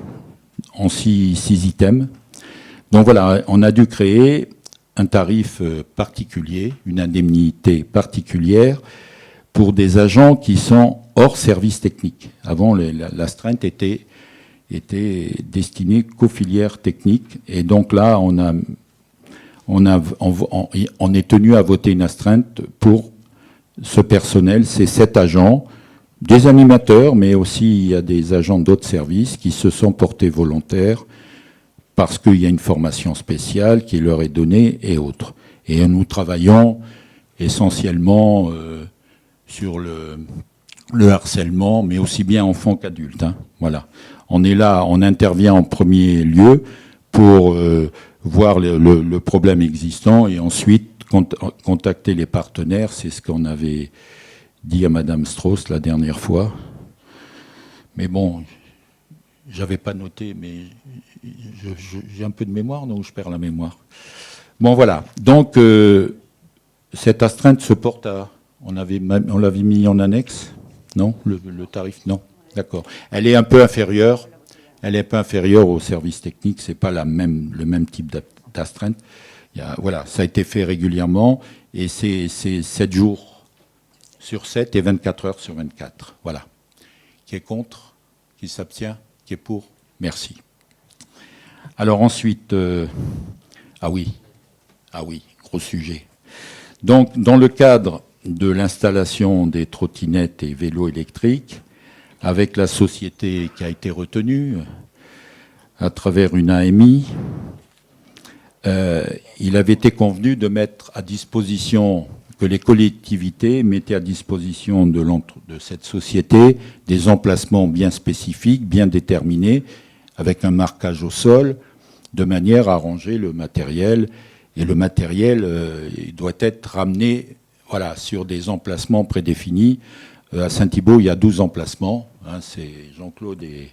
Speaker 1: en 6 items. Donc voilà, on a dû créer un tarif particulier, une indemnité particulière pour des agents qui sont hors service technique. Avant, l'astreinte était destinée qu'aux filières techniques. Et donc là, on est tenu à voter une astreinte pour ce personnel. C'est 7 agents, des animateurs, mais aussi il y a des agents d'autres services qui se sont portés volontaires parce qu'il y a une formation spéciale qui leur est donnée et autres. Et nous travaillons essentiellement sur le harcèlement, mais aussi bien enfants qu'adultes. Hein. Voilà. On est là, on intervient en premier lieu pour voir le problème existant et ensuite contacter les partenaires. C'est ce qu'on avait dit à Madame Strauss la dernière fois. Mais bon, j'avais pas noté, mais j'ai un peu de mémoire, non, je perds la mémoire. Bon, voilà. Donc, cette astreinte se porte à... On l'avait mis en annexe? Non, le tarif, non. D'accord. Elle est un peu inférieure. Elle est un peu inférieure au service technique. C'est pas le même type d'astreinte. Voilà, ça a été fait régulièrement et c'est 7 jours sur 7 et 24 heures sur 24. Voilà. Qui est contre? Qui s'abstient? Qui est pour? Merci. Alors ensuite, ah oui, gros sujet. Donc, dans le cadre de l'installation des trottinettes et vélos électriques, avec la société qui a été retenue à travers une AMI, il avait été convenu de mettre à disposition, que les collectivités mettaient à disposition de cette société des emplacements bien spécifiques, bien déterminés, avec un marquage au sol, de manière à ranger le matériel. Et le matériel il doit être ramené sur des emplacements prédéfinis. À Saint-Thibault, il y a 12 emplacements. Hein, c'est Jean-Claude et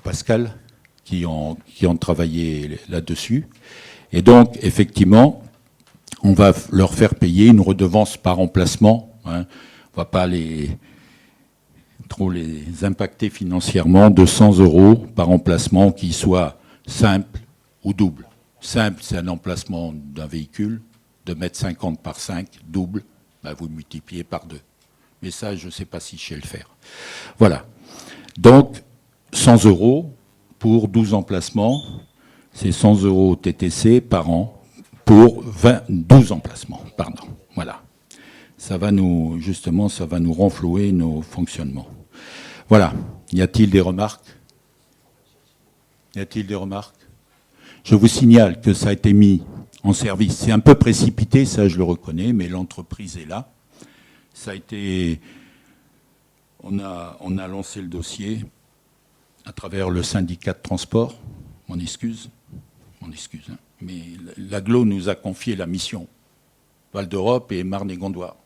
Speaker 1: Pascal qui ont travaillé là-dessus. Et donc, effectivement, on va leur faire payer une redevance par emplacement. Hein. On ne va pas trop les impacter financièrement, 200 € par emplacement, qui soit simple ou double. Simple, c'est un emplacement d'un véhicule, de 1,50 m par 5, double, vous le multipliez par 2. Mais ça, je ne sais pas si je sais le faire. Voilà. Donc, 100 € pour 12 emplacements, c'est 100 € TTC par an pour 12 emplacements. Pardon. Voilà. Ça va nous renflouer nos fonctionnements. Voilà. Y a-t-il des remarques? Je vous signale que ça a été mis en service. C'est un peu précipité, ça je le reconnais, mais l'entreprise est là. Ça a été... On a lancé le dossier à travers le syndicat de transport. Mon excuse, hein. Mais l'AGLO nous a confié la mission. Val d'Europe et Marne et Gondoire.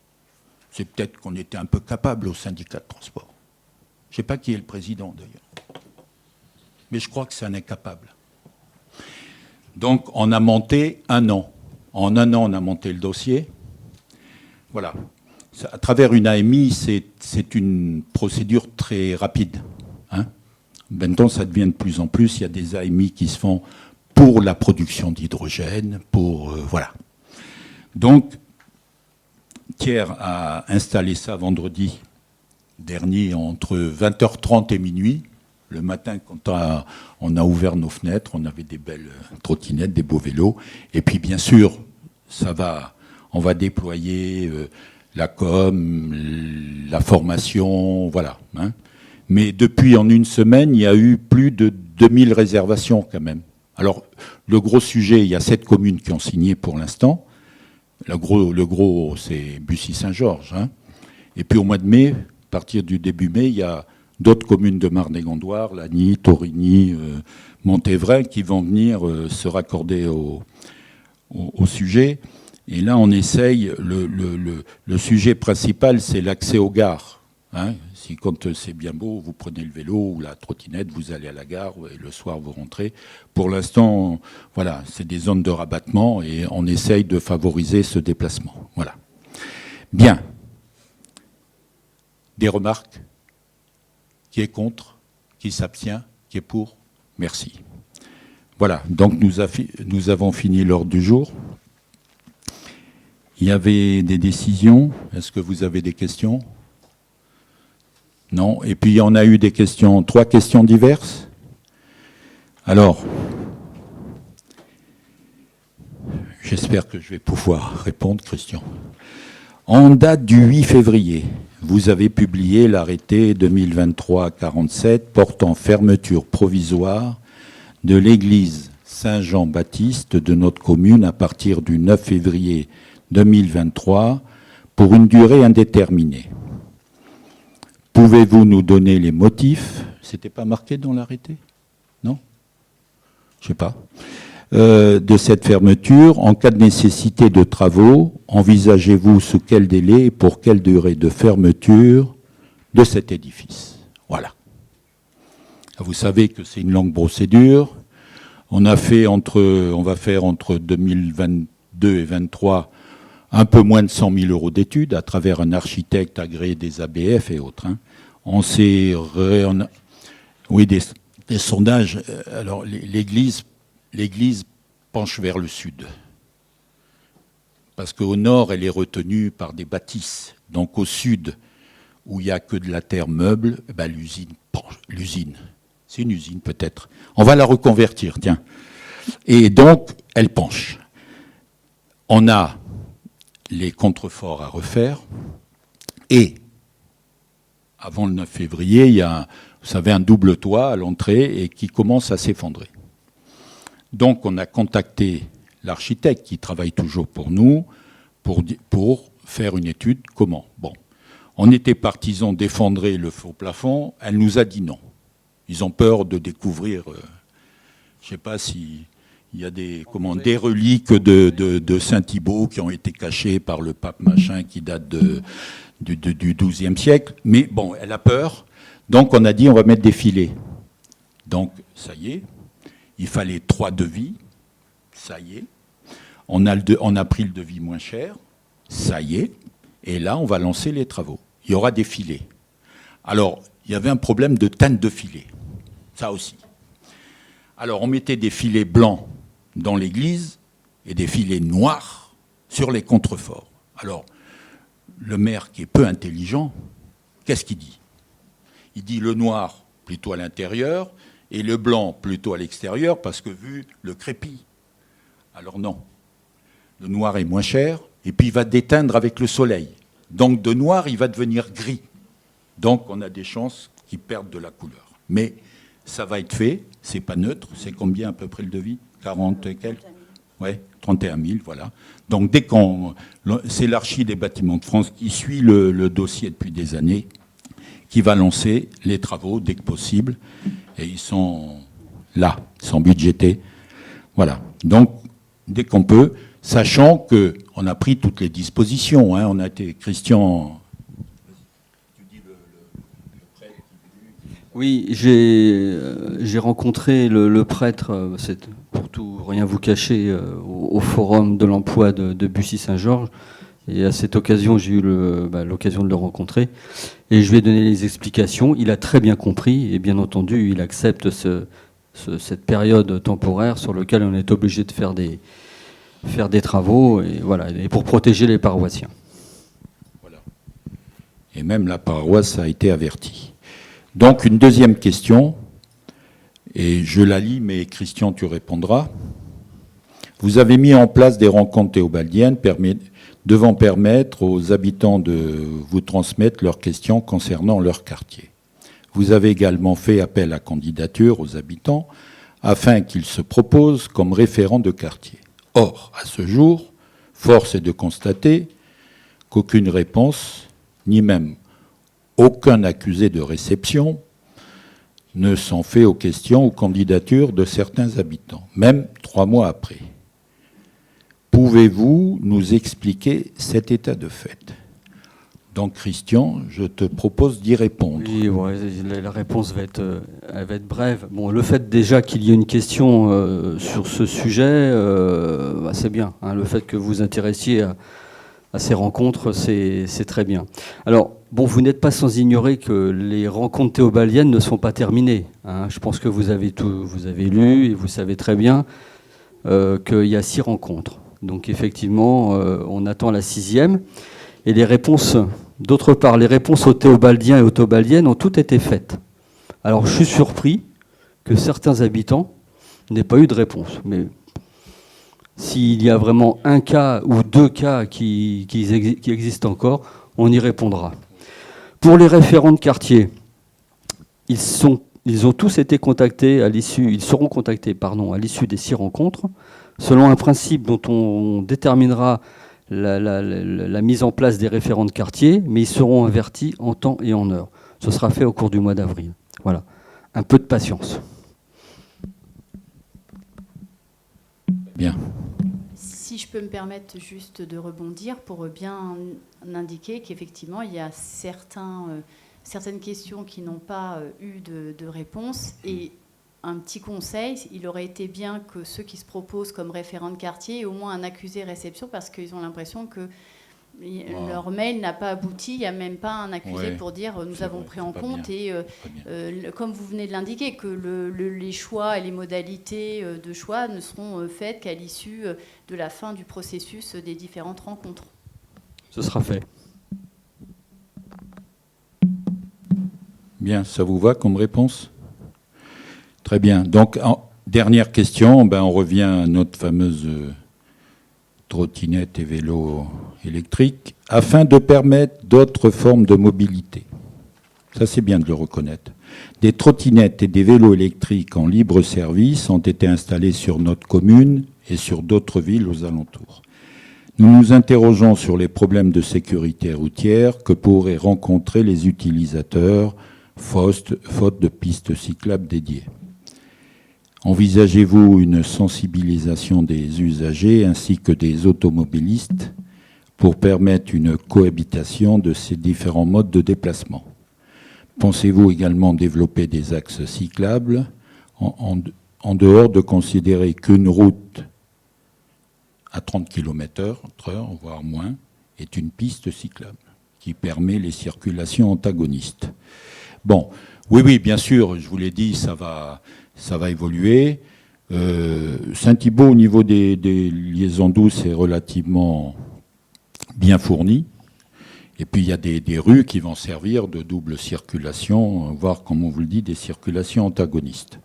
Speaker 1: C'est peut-être qu'on était un peu capable au syndicat de transport. Je ne sais pas qui est le président d'ailleurs. Mais je crois que c'est un incapable. Donc on a monté un an. En un an, on a monté le dossier. Voilà. À travers une AMI, c'est une procédure très rapide. Hein. Maintenant, ça devient de plus en plus. Il y a des AMI qui se font pour la production d'hydrogène, voilà. Donc, Thiers a installé ça vendredi dernier entre 20h30 et minuit. Le matin, quand on a ouvert nos fenêtres, on avait des belles trottinettes, des beaux vélos. Et puis, bien sûr, on va déployer la com, la formation, voilà. Hein. Mais depuis, en une semaine, il y a eu plus de 2000 réservations quand même. Alors, le gros sujet, il y a 7 communes qui ont signé pour l'instant. Le gros, c'est Bussy-Saint-Georges. Hein. Et puis, au mois de mai, à partir du début mai, il y a d'autres communes de Marne-et-Gondoire, Lagny, Torigny, Montévrain, qui vont venir se raccorder au sujet. Et là, on essaye, le sujet principal, c'est l'accès aux gares. Hein. Si quand c'est bien beau, vous prenez le vélo ou la trottinette, vous allez à la gare et le soir, vous rentrez. Pour l'instant, voilà, c'est des zones de rabattement et on essaye de favoriser ce déplacement. Voilà. Bien. Des remarques ? Qui est contre ? Qui s'abstient ? Qui est pour ? Merci. Voilà, donc nous avons fini l'ordre du jour. Il y avait des décisions. Est-ce que vous avez des questions ? Non. Et puis, on a eu des questions, 3 questions diverses. Alors, j'espère que je vais pouvoir répondre, Christian. En date du 8 février, vous avez publié l'arrêté 2023-47 portant fermeture provisoire de l'église Saint-Jean-Baptiste de notre commune à partir du 9 février 2023 pour une durée indéterminée. Pouvez-vous nous donner les motifs ? C'était pas marqué dans l'arrêté ? Non ? Je sais pas. De cette fermeture, en cas de nécessité de travaux, envisagez-vous sous quel délai et pour quelle durée de fermeture de cet édifice ? Voilà. Vous savez que c'est une longue procédure. On va faire entre 2022 et 2023 un peu moins de 100 000 euros d'études à travers un architecte agréé des ABF et autres. Hein. Oui, des sondages. Alors, l'église penche vers le sud. Parce qu'au nord, elle est retenue par des bâtisses. Donc, au sud, où il n'y a que de la terre meuble, ben, l'usine penche. L'usine. C'est une usine, peut-être. On va la reconvertir, tiens. Et donc, elle penche. On a les contreforts à refaire. Et, avant le 9 février, il y a, vous savez, un double toit à l'entrée et qui commence à s'effondrer. Donc, on a contacté l'architecte qui travaille toujours pour nous pour faire une étude. Comment ? Bon, on était partisans d'effondrer le faux plafond. Elle nous a dit non. Ils ont peur de découvrir, je ne sais pas si... Il y a des reliques de Saint-Thibault qui ont été cachées par le pape machin qui date du XIIe siècle. Mais bon, elle a peur. Donc on a dit on va mettre des filets. Donc ça y est, il fallait 3 devis. Ça y est. On a pris le devis moins cher. Ça y est. Et là, on va lancer les travaux. Il y aura des filets. Alors, il y avait un problème de teinte de filets. Ça aussi. Alors, on mettait des filets blancs dans l'église et des filets noirs sur les contreforts. Alors, le maire qui est peu intelligent, qu'est-ce qu'il dit ? Il dit le noir plutôt à l'intérieur et le blanc plutôt à l'extérieur parce que vu le crépi. Alors non, le noir est moins cher et puis il va déteindre avec le soleil. Donc de noir, il va devenir gris. Donc on a des chances qu'il perde de la couleur. Mais ça va être fait, c'est pas neutre. C'est combien à peu près le devis ? 40 et quelques ? Ouais, 31 000, voilà. Donc dès c'est l'Archi des bâtiments de France qui suit le dossier depuis des années, qui va lancer les travaux dès que possible. Et ils sont là, ils sont budgétés. Voilà. Donc dès qu'on peut, sachant qu'on a pris toutes les dispositions. Hein, on a été, Christian...
Speaker 5: Oui, j'ai rencontré le prêtre, pour tout rien vous cacher, au forum de l'emploi de Bussy-Saint-Georges. Et à cette occasion, j'ai eu l'occasion de le rencontrer. Et je lui ai donné les explications. Il a très bien compris. Et bien entendu, il accepte cette période temporaire sur laquelle on est obligé de faire des travaux. Et voilà, et pour protéger les paroissiens.
Speaker 1: Voilà. Et même la paroisse a été avertie. Donc, une deuxième question. Et je la lis, mais Christian, tu répondras. Vous avez mis en place des rencontres théobaldiennes devant permettre aux habitants de vous transmettre leurs questions concernant leur quartier. Vous avez également fait appel à candidature aux habitants afin qu'ils se proposent comme référents de quartier. Or, à ce jour, force est de constater qu'aucune réponse, ni même aucun accusé de réception, ne sont faits aux questions ou candidatures de certains habitants, même 3 mois après. Pouvez-vous nous expliquer cet état de fait ? Donc, Christian, je te propose d'y répondre.
Speaker 5: Oui, ouais, la réponse elle va être brève. Bon, le fait déjà qu'il y ait une question sur ce sujet, c'est bien. Hein, le fait que vous vous intéressiez à ces rencontres, c'est très bien. Alors, bon, vous n'êtes pas sans ignorer que les rencontres théobaldiennes ne sont pas terminées. Hein. Je pense que vous avez lu et vous savez très bien qu'il y a 6 rencontres. Donc, effectivement, on attend la 6e. Et les réponses, d'autre part, les réponses aux théobaldiens et aux théobaldiennes ont toutes été faites. Alors, je suis surpris que certains habitants n'aient pas eu de réponse. Mais s'il y a vraiment un cas ou 2 cas qui existent encore, on y répondra. Pour les référents de quartier, ils ont tous été contactés ils seront contactés à l'issue des 6 rencontres, selon un principe dont on déterminera la mise en place des référents de quartier, mais ils seront avertis en temps et en heure. Ce sera fait au cours du mois d'avril. Voilà. Un peu de patience.
Speaker 1: Bien.
Speaker 6: Si je peux me permettre juste de rebondir pour bien indiquer qu'effectivement, il y a certaines questions qui n'ont pas eu de réponse. Et un petit conseil, il aurait été bien que ceux qui se proposent comme référents de quartier aient au moins un accusé réception parce qu'ils ont l'impression que leur mail n'a pas abouti. Il n'y a même pas un accusé pour dire nous avons pris en compte. Et comme vous venez de l'indiquer, que les choix et les modalités de choix ne seront faites qu'à l'issue de la fin du processus des différentes rencontres.
Speaker 5: Ce sera fait.
Speaker 1: Bien, ça vous va comme réponse ? Très bien. Donc, dernière question, on revient à notre fameuse trottinette et vélo électrique, afin de permettre d'autres formes de mobilité. Ça, c'est bien de le reconnaître. Des trottinettes et des vélos électriques en libre service ont été installés sur notre commune et sur d'autres villes aux alentours. Nous nous interrogeons sur les problèmes de sécurité routière que pourraient rencontrer les utilisateurs faute de pistes cyclables dédiées. Envisagez-vous une sensibilisation des usagers ainsi que des automobilistes pour permettre une cohabitation de ces différents modes de déplacement ? Pensez-vous également développer des axes cyclables en dehors de considérer qu'une route à 30 km/h, voire moins, est une piste cyclable qui permet les circulations antagonistes ? Bon, oui, bien sûr, je vous l'ai dit, ça va évoluer. Saint-Thibault, au niveau des liaisons douces, est relativement bien fourni. Et puis, il y a des rues qui vont servir de double circulation, voire, comme on vous le dit, des circulations antagonistes.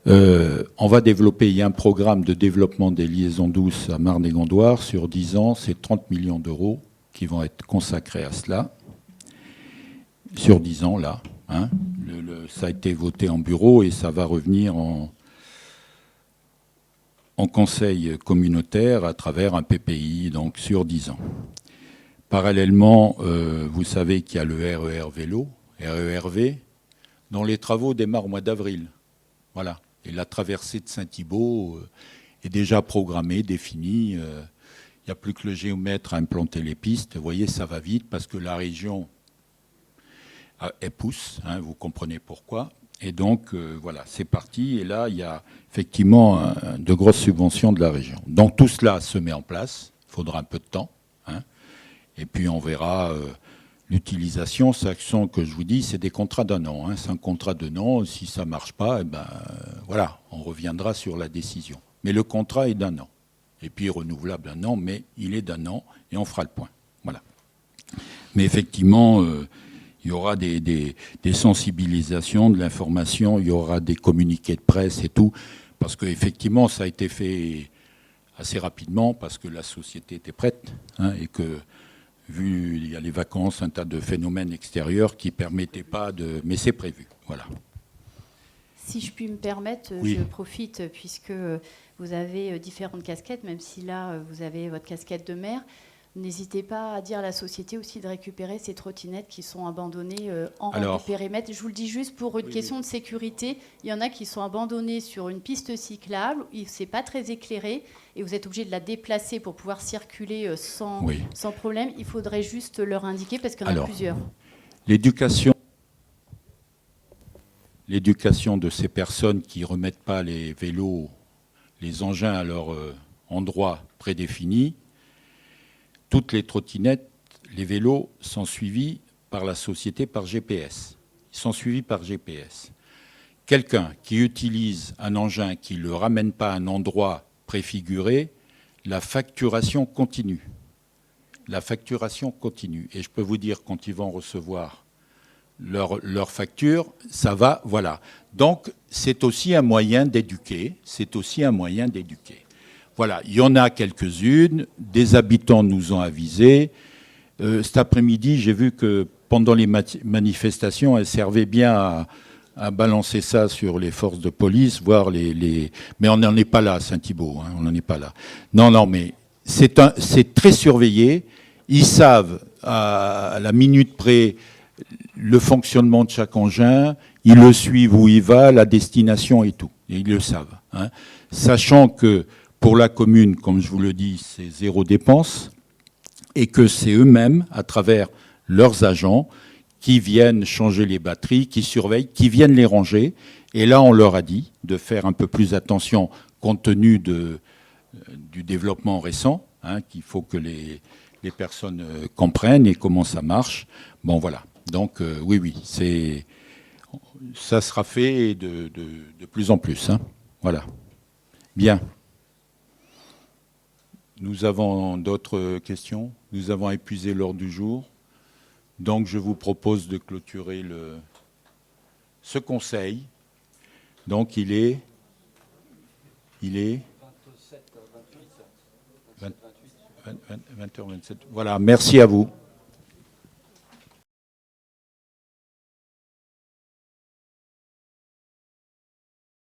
Speaker 1: On va développer, il y a un programme de développement des liaisons douces à Marne-et-Gondoire sur 10 ans. C'est 30 millions d'euros qui vont être consacrés à cela. Sur 10 ans, là. Hein, ça a été voté en bureau et ça va revenir en conseil communautaire à travers un PPI, donc sur 10 ans. Parallèlement, vous savez qu'il y a le RER vélo, RERV, dont les travaux démarrent au mois d'avril. Voilà. Et la traversée de Saint-Thibault est déjà programmée, définie. Il n'y a plus que le géomètre à implanter les pistes. Vous voyez, ça va vite parce que la région... elle pousse, hein, vous comprenez pourquoi. Et donc, voilà, c'est parti. Et là, il y a effectivement de grosses subventions de la région. Donc, tout cela se met en place. Il faudra un peu de temps. Hein. Et puis, on verra l'utilisation. Ce que je vous dis, c'est des contrats d'1 an. Hein. C'est un contrat d'1 an. Si ça ne marche pas, voilà, on reviendra sur la décision. Mais le contrat est d'1 an. Et puis, renouvelable 1 an, mais il est d'1 an et on fera le point. Voilà. Mais effectivement... Il y aura des sensibilisations, de l'information, il y aura des communiqués de presse et tout, parce qu'effectivement, ça a été fait assez rapidement, parce que la société était prête, hein, et que, vu il y a les vacances, un tas de phénomènes extérieurs qui ne permettaient pas de... Mais c'est prévu, voilà.
Speaker 6: Si je puis me permettre,
Speaker 1: Oui.
Speaker 6: je profite, puisque vous avez différentes casquettes, même si là, vous avez votre casquette de maire. N'hésitez pas à dire à la société aussi de récupérer ces trottinettes qui sont abandonnées en hors du périmètre. Je vous le dis juste pour une question de sécurité. Il y en a qui sont abandonnées sur une piste cyclable. C'est pas très éclairé et vous êtes obligé de la déplacer pour pouvoir circuler sans problème. Il faudrait juste leur indiquer parce qu'il y en a plusieurs.
Speaker 1: L'éducation de ces personnes qui ne remettent pas les vélos, les engins à leur endroit prédéfini. Toutes les trottinettes, les vélos sont suivis par la société par GPS. Ils sont suivis par GPS. Quelqu'un qui utilise un engin qui ne le ramène pas à un endroit préfiguré, la facturation continue. La facturation continue. Et je peux vous dire, quand ils vont recevoir leur facture, ça va, voilà. Donc, c'est aussi un moyen d'éduquer. C'est aussi un moyen d'éduquer. Voilà, il y en a quelques-unes, des habitants nous ont avisés. Cet après-midi, j'ai vu que pendant les manifestations, elles servaient bien à balancer ça sur les forces de police, voir les... Mais on n'en est pas là, à Saint-Thibault, hein, on n'en est pas là. Non, mais c'est très surveillé. Ils savent à la minute près le fonctionnement de chaque engin, ils le suivent où il va, la destination et tout. Et ils le savent. Hein. Sachant que pour la commune, comme je vous le dis, c'est 0 dépense et que c'est eux-mêmes, à travers leurs agents, qui viennent changer les batteries, qui surveillent, qui viennent les ranger. Et là, on leur a dit de faire un peu plus attention compte tenu du développement récent, hein, qu'il faut que les personnes comprennent et comment ça marche. Bon, voilà. Donc, oui, ça sera fait de plus en plus. Hein. Voilà. Bien. Nous avons d'autres questions. Nous avons épuisé l'ordre du jour. Donc, je vous propose de clôturer ce conseil. Donc, il est 20h27. Voilà, merci à vous.